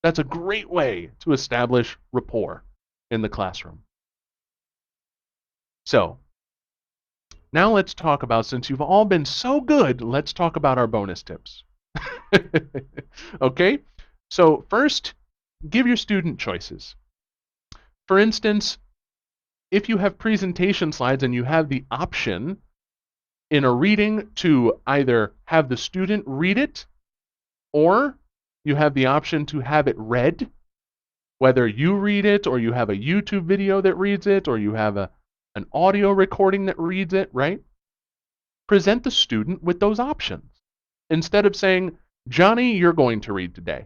That's a great way to establish rapport in the classroom. So, now let's talk about, since you've all been so good, let's talk about our bonus tips. Okay? So first, give your student choices. For instance, if you have presentation slides and you have the option in a reading to either have the student read it or you have the option to have it read, whether you read it or you have a YouTube video that reads it or you have an audio recording that reads it, right? Present the student with those options. Instead of saying, Johnny, you're going to read today.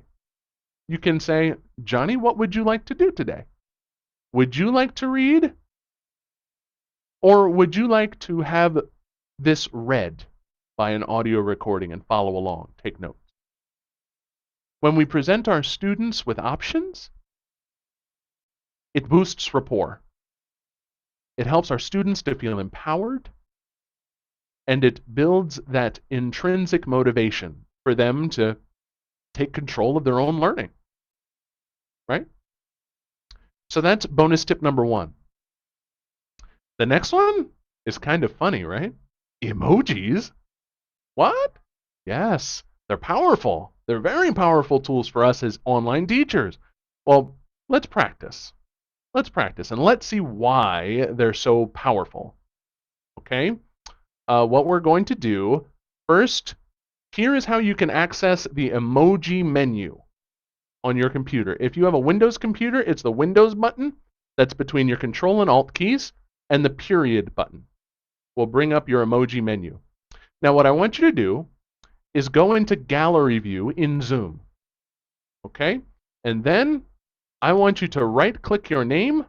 You can say, Johnny, what would you like to do today? Would you like to read? Or would you like to have this read by an audio recording and follow along, take notes? When we present our students with options, it boosts rapport. It helps our students to feel empowered, and it builds that intrinsic motivation for them to take control of their own learning. Right? So that's bonus tip number 1. The next one is kind of funny, right? Emojis? What? Yes, they're powerful. They're very powerful tools for us as online teachers. Well, let's practice. Let's practice and let's see why they're so powerful. Okay? What we're going to do first, here is how you can access the Emoji Menu on your computer. If you have a Windows computer, it's the Windows button that's between your Control and Alt keys and the period button will bring up your Emoji Menu. Now what I want you to do is go into Gallery View in Zoom. Okay? And then I want you to right-click your name,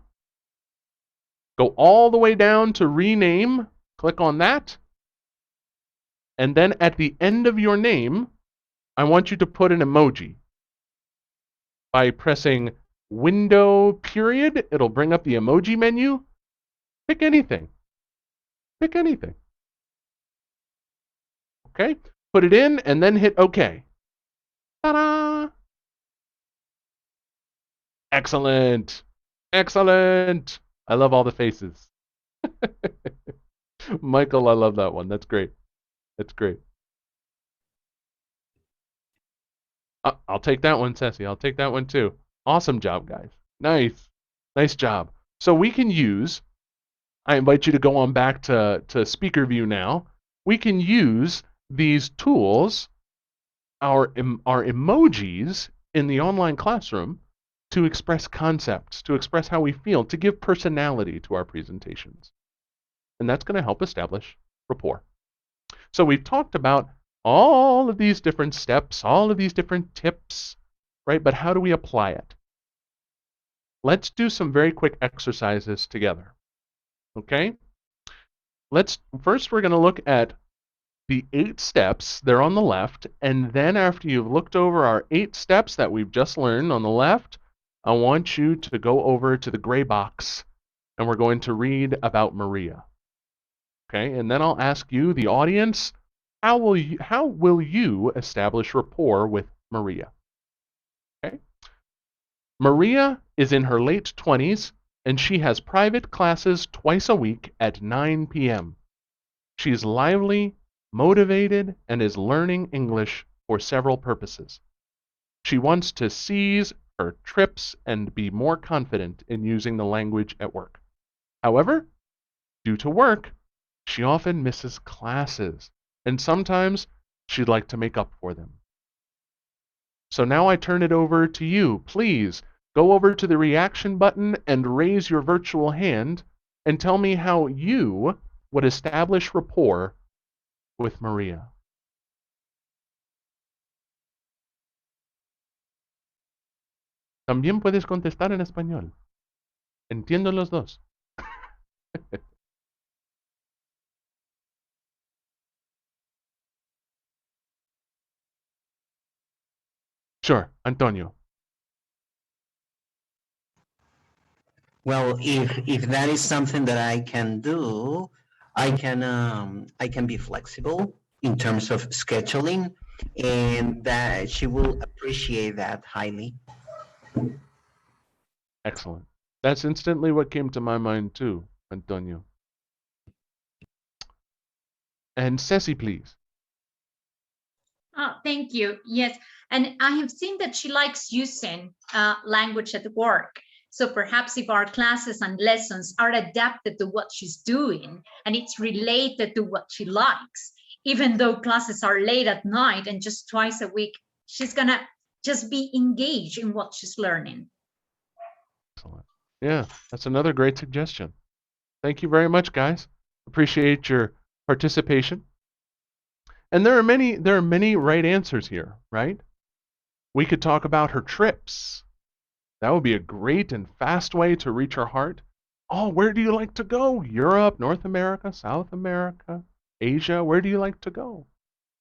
go all the way down to Rename, click on that, and then at the end of your name, I want you to put an emoji by pressing window period, it'll bring up the emoji menu. Pick anything. Pick anything. Okay? Put it in and then hit OK. Ta-da! Excellent. Excellent. I love all the faces. Michael, I love that one. That's great. That's great. I'll take that one, Ceci. I'll take that one too. Awesome job, guys. Nice. Nice job. So we can use, I invite you to go on back to speaker view now. We can use these tools, our emojis in the online classroom to express concepts, to express how we feel, to give personality to our presentations. And that's going to help establish rapport. So we've talked about all of these different steps, all of these different tips, right? But how do we apply it? Let's do some very quick exercises together. Okay? First we're going to look at the 8 steps. They're on the left, and then after you've looked over our 8 steps that we've just learned on the left, I want you to go over to the gray box, and we're going to read about Maria. Okay? And then I'll ask you, the audience, how will you establish rapport with Maria? Okay? Maria is in her late 20s, and she has private classes twice a week at 9 p.m. She's lively, motivated, and is learning English for several purposes. She wants to seize her trips and be more confident in using the language at work. However, due to work, she often misses classes, and sometimes she'd like to make up for them. So now I turn it over to you. Please go over to the reaction button and raise your virtual hand and tell me how you would establish rapport with Maria. También puedes contestar en español. Entiendo los dos. Sure, Antonio. Well, if that is something that I can do, I can be flexible in terms of scheduling, and that she will appreciate that highly. Excellent. That's instantly what came to my mind too, Antonio. And Ceci, please. Oh, thank you. Yes, and I have seen that she likes using language at work. So perhaps if our classes and lessons are adapted to what she's doing and it's related to what she likes, even though classes are late at night and just twice a week, she's gonna just be engaged in what she's learning. Excellent. Yeah, that's another great suggestion. Thank you very much, guys. Appreciate your participation. And there are many right answers here, right? We could talk about her trips. That would be a great and fast way to reach her heart. Oh, where do you like to go? Europe, North America, South America, Asia, where do you like to go?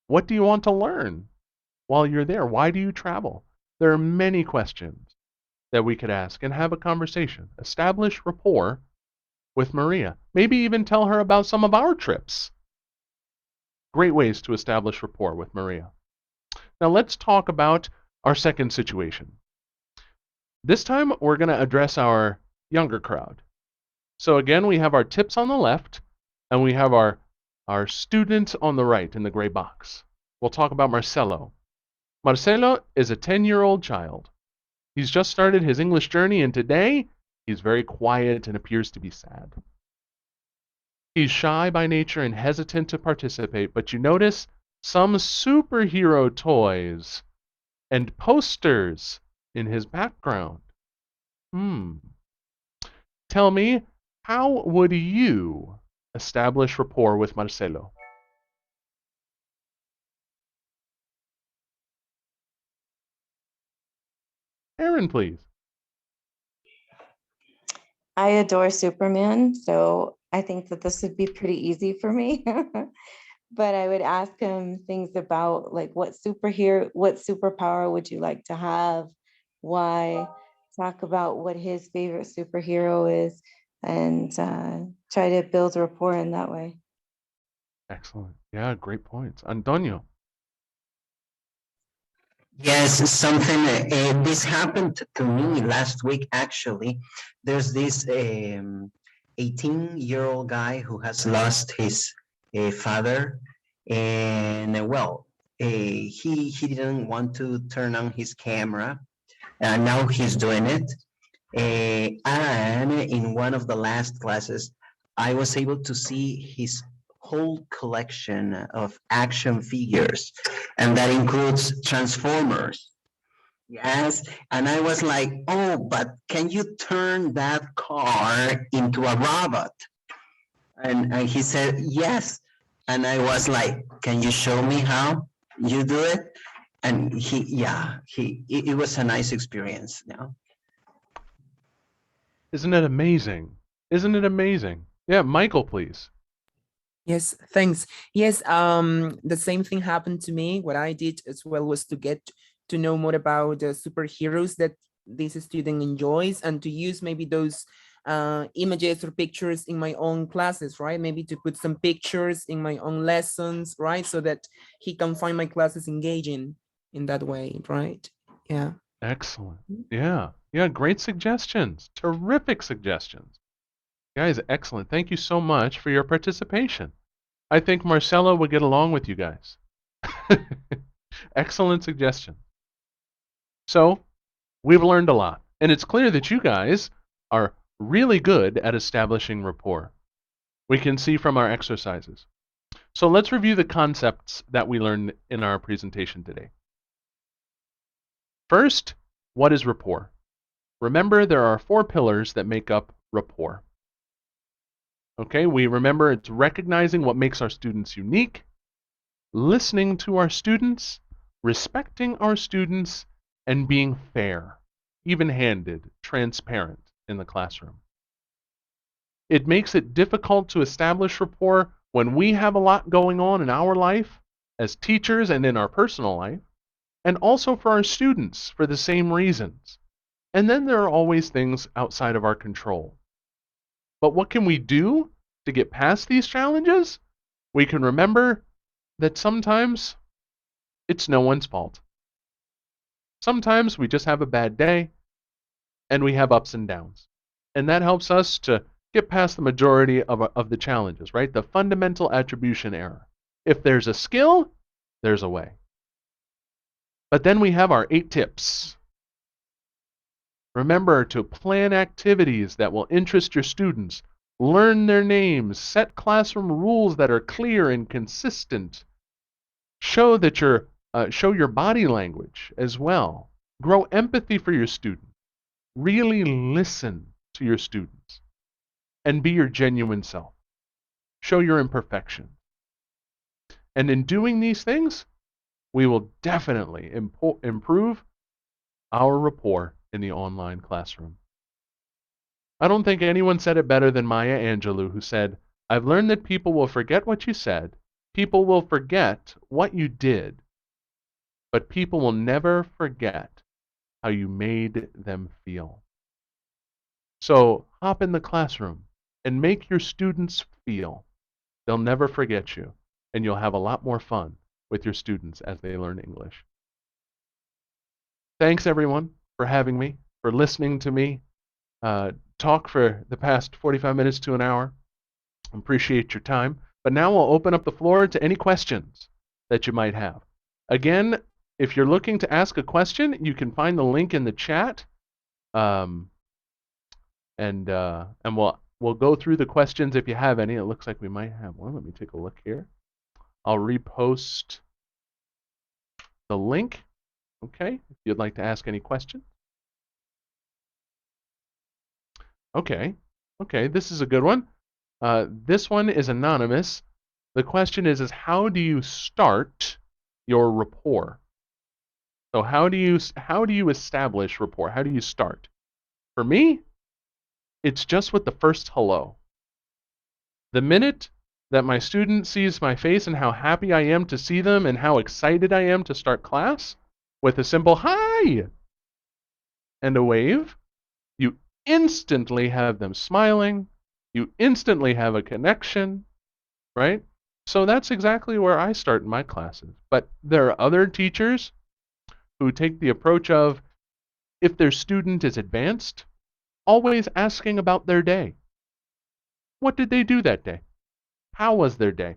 What do you want to learn while you're there? Why do you travel? There are many questions that we could ask and have a conversation. Establish rapport with Maria. Maybe even tell her about some of our trips. Great ways to establish rapport with Maria. Now let's talk about our second situation. This time we're going to address our younger crowd. So again, we have our tips on the left, and we have our students on the right in the gray box. We'll talk about Marcelo. Marcelo is a 10-year-old child. He's just started his English journey, and today he's very quiet and appears to be sad. He's shy by nature and hesitant to participate, but you notice some superhero toys and posters in his background. Tell me, how would you establish rapport with Marcelo? Aaron, please. I adore Superman, so I think that this would be pretty easy for me. But I would ask him things about like what superpower would you like to have? Why? talk about what his favorite superhero is and try to build rapport in that way. Excellent. Yeah, great points. Antonio. Yes, something. This happened to me last week, actually. There's this 18-year-old guy who has lost his father, and he didn't want to turn on his camera, and now he's doing it. And in one of the last classes, I was able to see his whole collection of action figures, and that includes Transformers. Yes, and I was like, oh, but can you turn that car into a robot? And he said, yes. And I was like, can you show me how you do it? And it was a nice experience. Yeah. Isn't it amazing? Isn't it amazing? Yeah, Michael, please. Yes, thanks. Yes, the same thing happened to me. What I did as well was to get to know more about the superheroes that this student enjoys and to use maybe those images or pictures in my own classes, right? Maybe to put some pictures in my own lessons, right? So that he can find my classes engaging in that way, right? Yeah. Excellent. Yeah. Yeah, great suggestions. Terrific suggestions. Guys, excellent. Thank you so much for your participation. I think Marcelo would get along with you guys. Excellent suggestion. So, we've learned a lot, and it's clear that you guys are really good at establishing rapport. We can see from our exercises. So let's review the concepts that we learned in our presentation today. First, what is rapport? Remember, there are 4 pillars that make up rapport. Okay, we remember it's recognizing what makes our students unique, listening to our students, respecting our students, and being fair, even-handed, transparent in the classroom. It makes it difficult to establish rapport when we have a lot going on in our life as teachers and in our personal life, and also for our students for the same reasons. And then there are always things outside of our control. But what can we do to get past these challenges? We can remember that sometimes it's no one's fault. Sometimes we just have a bad day and we have ups and downs. And that helps us to get past the majority of the challenges, right? The fundamental attribution error. If there's a skill, there's a way. But then we have our 8 tips. Remember to plan activities that will interest your students, learn their names, set classroom rules that are clear and consistent, show your body language as well, grow empathy for your students, really listen to your students, and be your genuine self. Show your imperfection. And in doing these things, we will definitely improve our rapport in the online classroom. I don't think anyone said it better than Maya Angelou, who said, "I've learned that people will forget what you said, people will forget what you did, but people will never forget how you made them feel." So hop in the classroom and make your students feel. They'll never forget you, and you'll have a lot more fun with your students as they learn English. Thanks, everyone, for having me, for listening to me talk for the past 45 minutes to an hour. Appreciate your time. But now we'll open up the floor to any questions that you might have. Again, if you're looking to ask a question, you can find the link in the chat, and we'll go through the questions if you have any. It looks like we might have one. Let me take a look here. I'll repost the link. Okay, if you'd like to ask any questions. Okay, this is a good one. This one is anonymous. The question is how do you start your rapport? So how do you establish rapport? How do you start? For me, it's just with the first hello. The minute that my student sees my face and how happy I am to see them and how excited I am to start class, with a simple hi and a wave, instantly have them smiling. You instantly have a connection, right? So that's exactly where I start in my classes. But there are other teachers who take the approach of, if their student is advanced, always asking about their day. What did they do that day? How was their day?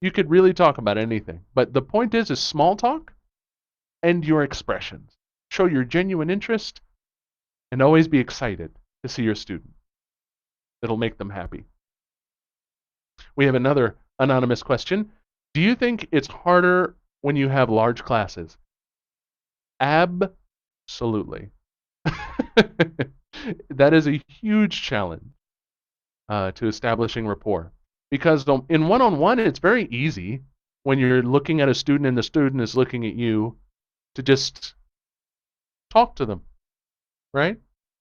You could really talk about anything, but the point is small talk and your expressions. Show your genuine interest and always be excited to see your student. It'll make them happy. We have another anonymous question. Do you think it's harder when you have large classes? Absolutely. That is a huge challenge to establishing rapport. Because in one-on-one, it's very easy when you're looking at a student and the student is looking at you to just talk to them, right?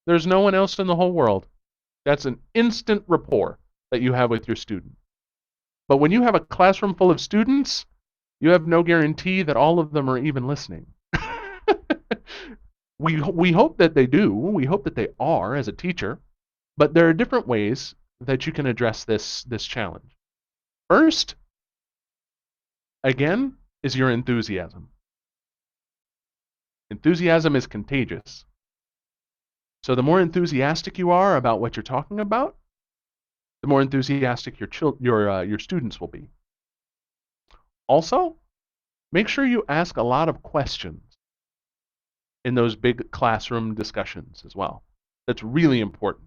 There's no one else in the whole world. That's an instant rapport that you have with your student. But when you have a classroom full of students, you have no guarantee that all of them are even listening. We hope that they do. We hope that they are as a teacher. But there are different ways that you can address this challenge. First, again, is your enthusiasm. Enthusiasm is contagious. So the more enthusiastic you are about what you're talking about, the more enthusiastic your students will be. Also, make sure you ask a lot of questions in those big classroom discussions as well. That's really important.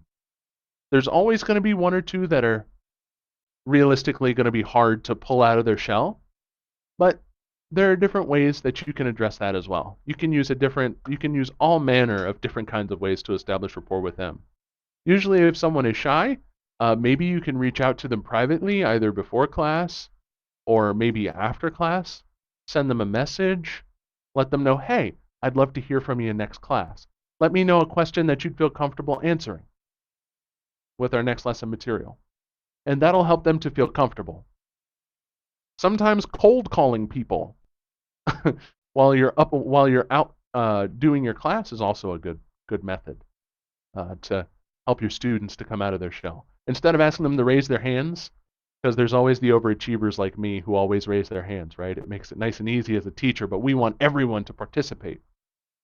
There's always going to be one or two that are realistically going to be hard to pull out of their shell, but there are different ways that you can address that as well. You can use all manner of different kinds of ways to establish rapport with them. Usually if someone is shy, maybe you can reach out to them privately, either before class or maybe after class. Send them a message. Let them know, hey, I'd love to hear from you in next class. Let me know a question that you'd feel comfortable answering with our next lesson material. And that'll help them to feel comfortable. Sometimes cold calling people while you're out doing your class is also a good method to help your students to come out of their shell. Instead of asking them to raise their hands, because there's always the overachievers like me who always raise their hands, right? It makes it nice and easy as a teacher, but we want everyone to participate.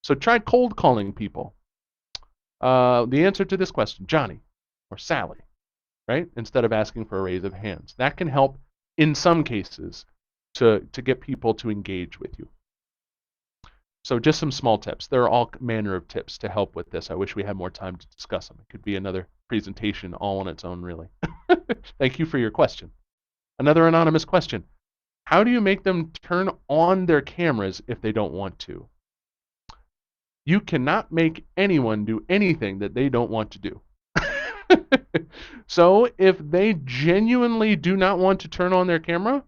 So try cold calling people. The answer to this question, Johnny or Sally, right? Instead of asking for a raise of hands. That can help in some cases to get people to engage with you. So just some small tips. There are all manner of tips to help with this. I wish we had more time to discuss them. It could be another presentation all on its own, really. Thank you for your question. Another anonymous question. How do you make them turn on their cameras if they don't want to? You cannot make anyone do anything that they don't want to do. So if they genuinely do not want to turn on their camera,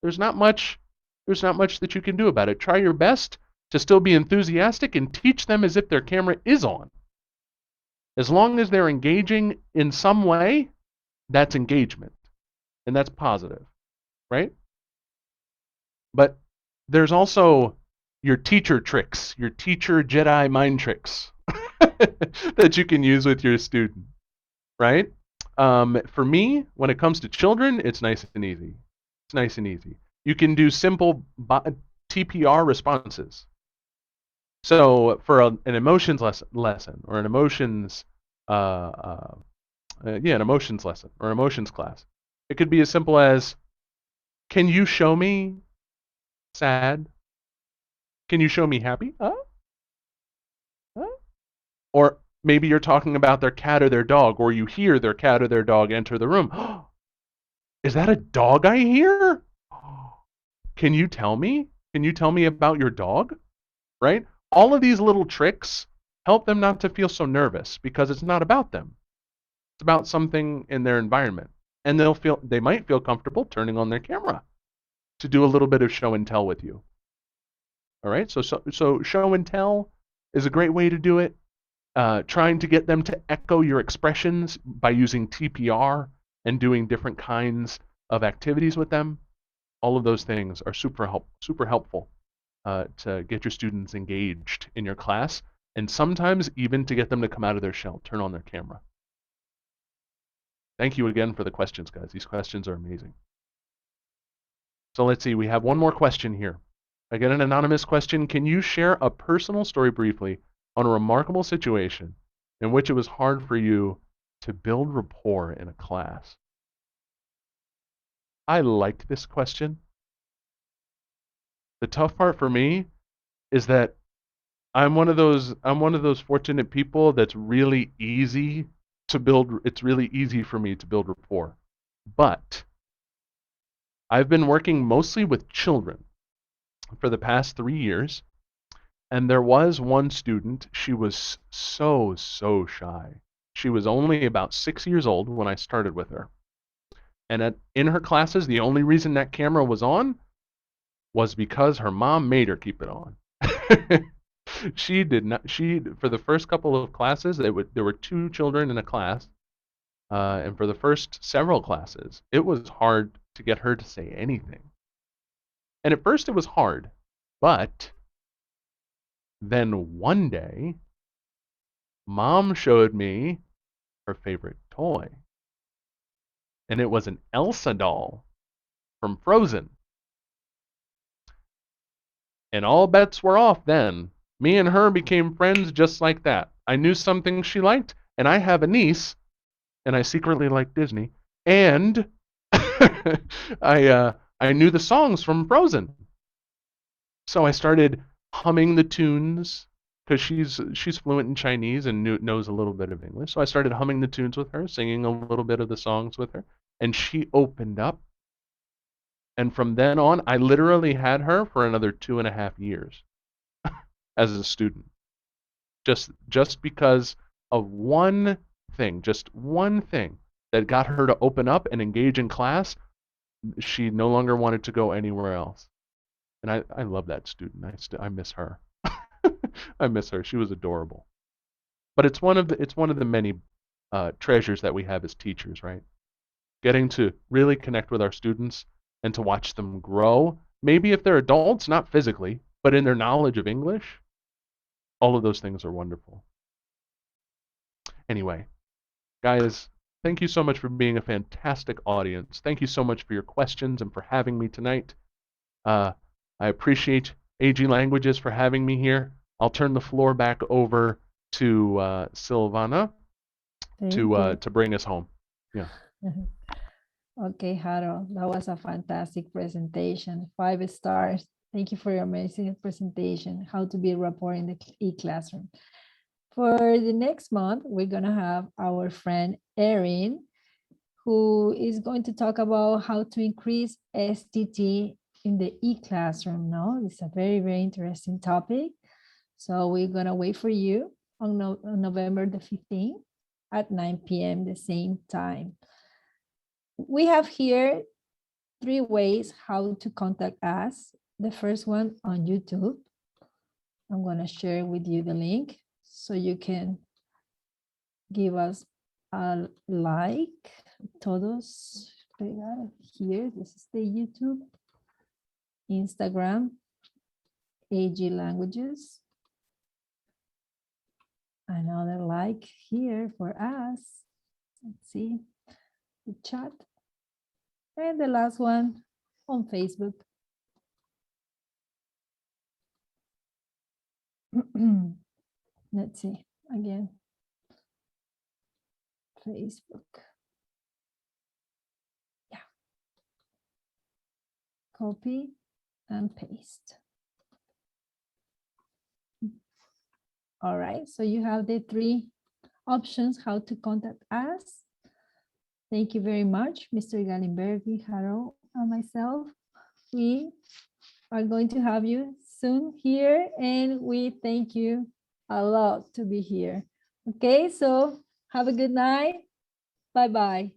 there's not much that you can do about it. Try your best to still be enthusiastic and teach them as if their camera is on. As long as they're engaging in some way, that's engagement. And that's positive, right? But there's also your teacher tricks, your teacher Jedi mind tricks that you can use with your student, right? For me, when it comes to children, it's nice and easy. It's nice and easy. You can do simple Tpr responses. So for an emotions lesson or an emotions an emotions lesson or emotions class, it could be as simple as, can you show me sad? Can you show me happy? Or maybe you're talking about their cat or their dog, or you hear their cat or their dog enter the room. Is that a dog I hear? Can you tell me? Can you tell me about your dog? Right? All of these little tricks help them not to feel so nervous because it's not about them. It's about something in their environment. And they might feel comfortable turning on their camera to do a little bit of show and tell with you. All right? So show and tell is a great way to do it. Trying to get them to echo your expressions by using TPR and doing different kinds of activities with them. All of those things are super helpful to get your students engaged in your class. and sometimes even to get them to come out of their shell, turn on their camera. Thank you again for the questions, guys. These questions are amazing. So let's see, we have one more question here. I get an anonymous question. Can you share a personal story briefly on a remarkable situation in which it was hard for you to build rapport in a class? I like this question. The tough part for me is that I'm one of those fortunate people that's really easy to build. It's really easy for me to build rapport. But I've been working mostly with children for the past 3 years, and there was one student. She was so shy. She was only about 6 years old when I started with her. And in her classes, the only reason that camera was on was because her mom made her keep it on. She did not. For the first couple of classes, there were 2 children in a class, and for the first several classes, it was hard to get her to say anything. And at first, it was hard, but then one day, Mom showed me her favorite toy, and it was an Elsa doll from Frozen. And all bets were off then. Me and her became friends just like that. I knew something she liked, and I have a niece, and I secretly like Disney, and I knew the songs from Frozen. So I started humming the tunes because she's fluent in Chinese and knows a little bit of English. So I started humming the tunes with her, singing a little bit of the songs with her, and she opened up. And from then on, I literally had her for another 2.5 years as a student. Just because of one thing that got her to open up and engage in class. She no longer wanted to go anywhere else. And I love that student. I miss her. I miss her. She was adorable. But it's one of the many treasures that we have as teachers, right? Getting to really connect with our students and to watch them grow. Maybe if they're adults, not physically, but in their knowledge of English. All of those things are wonderful. Anyway, guys, thank you so much for being a fantastic audience. Thank you so much for your questions and for having me tonight. I appreciate AG Languages for having me here. I'll turn the floor back over to Silvana to bring us home. Yeah. Okay, Harold, that was a fantastic presentation. 5 stars. Thank you for your amazing presentation, how to build rapport in the e-classroom. For the next month, we're going to have our friend Erin, who is going to talk about how to increase STT in the e-classroom. No, it's a very, very interesting topic. So we're going to wait for you on November the 15th at 9 p.m. the same time. We have here 3 ways how to contact us. The first one on YouTube. I'm going to share with you the link so you can give us a like. Todos pegar here. This is the YouTube, Instagram, AG Languages. Another like here for us. Let's see the chat. And the last one on Facebook. Let's see again. Facebook. Yeah. Copy and paste. All right, so you have the 3 options how to contact us. Thank you very much, Mr. Galimberti, Harold, and myself. We are going to have you soon here, and we thank you a lot to be here. Okay, so have a good night. Bye-bye.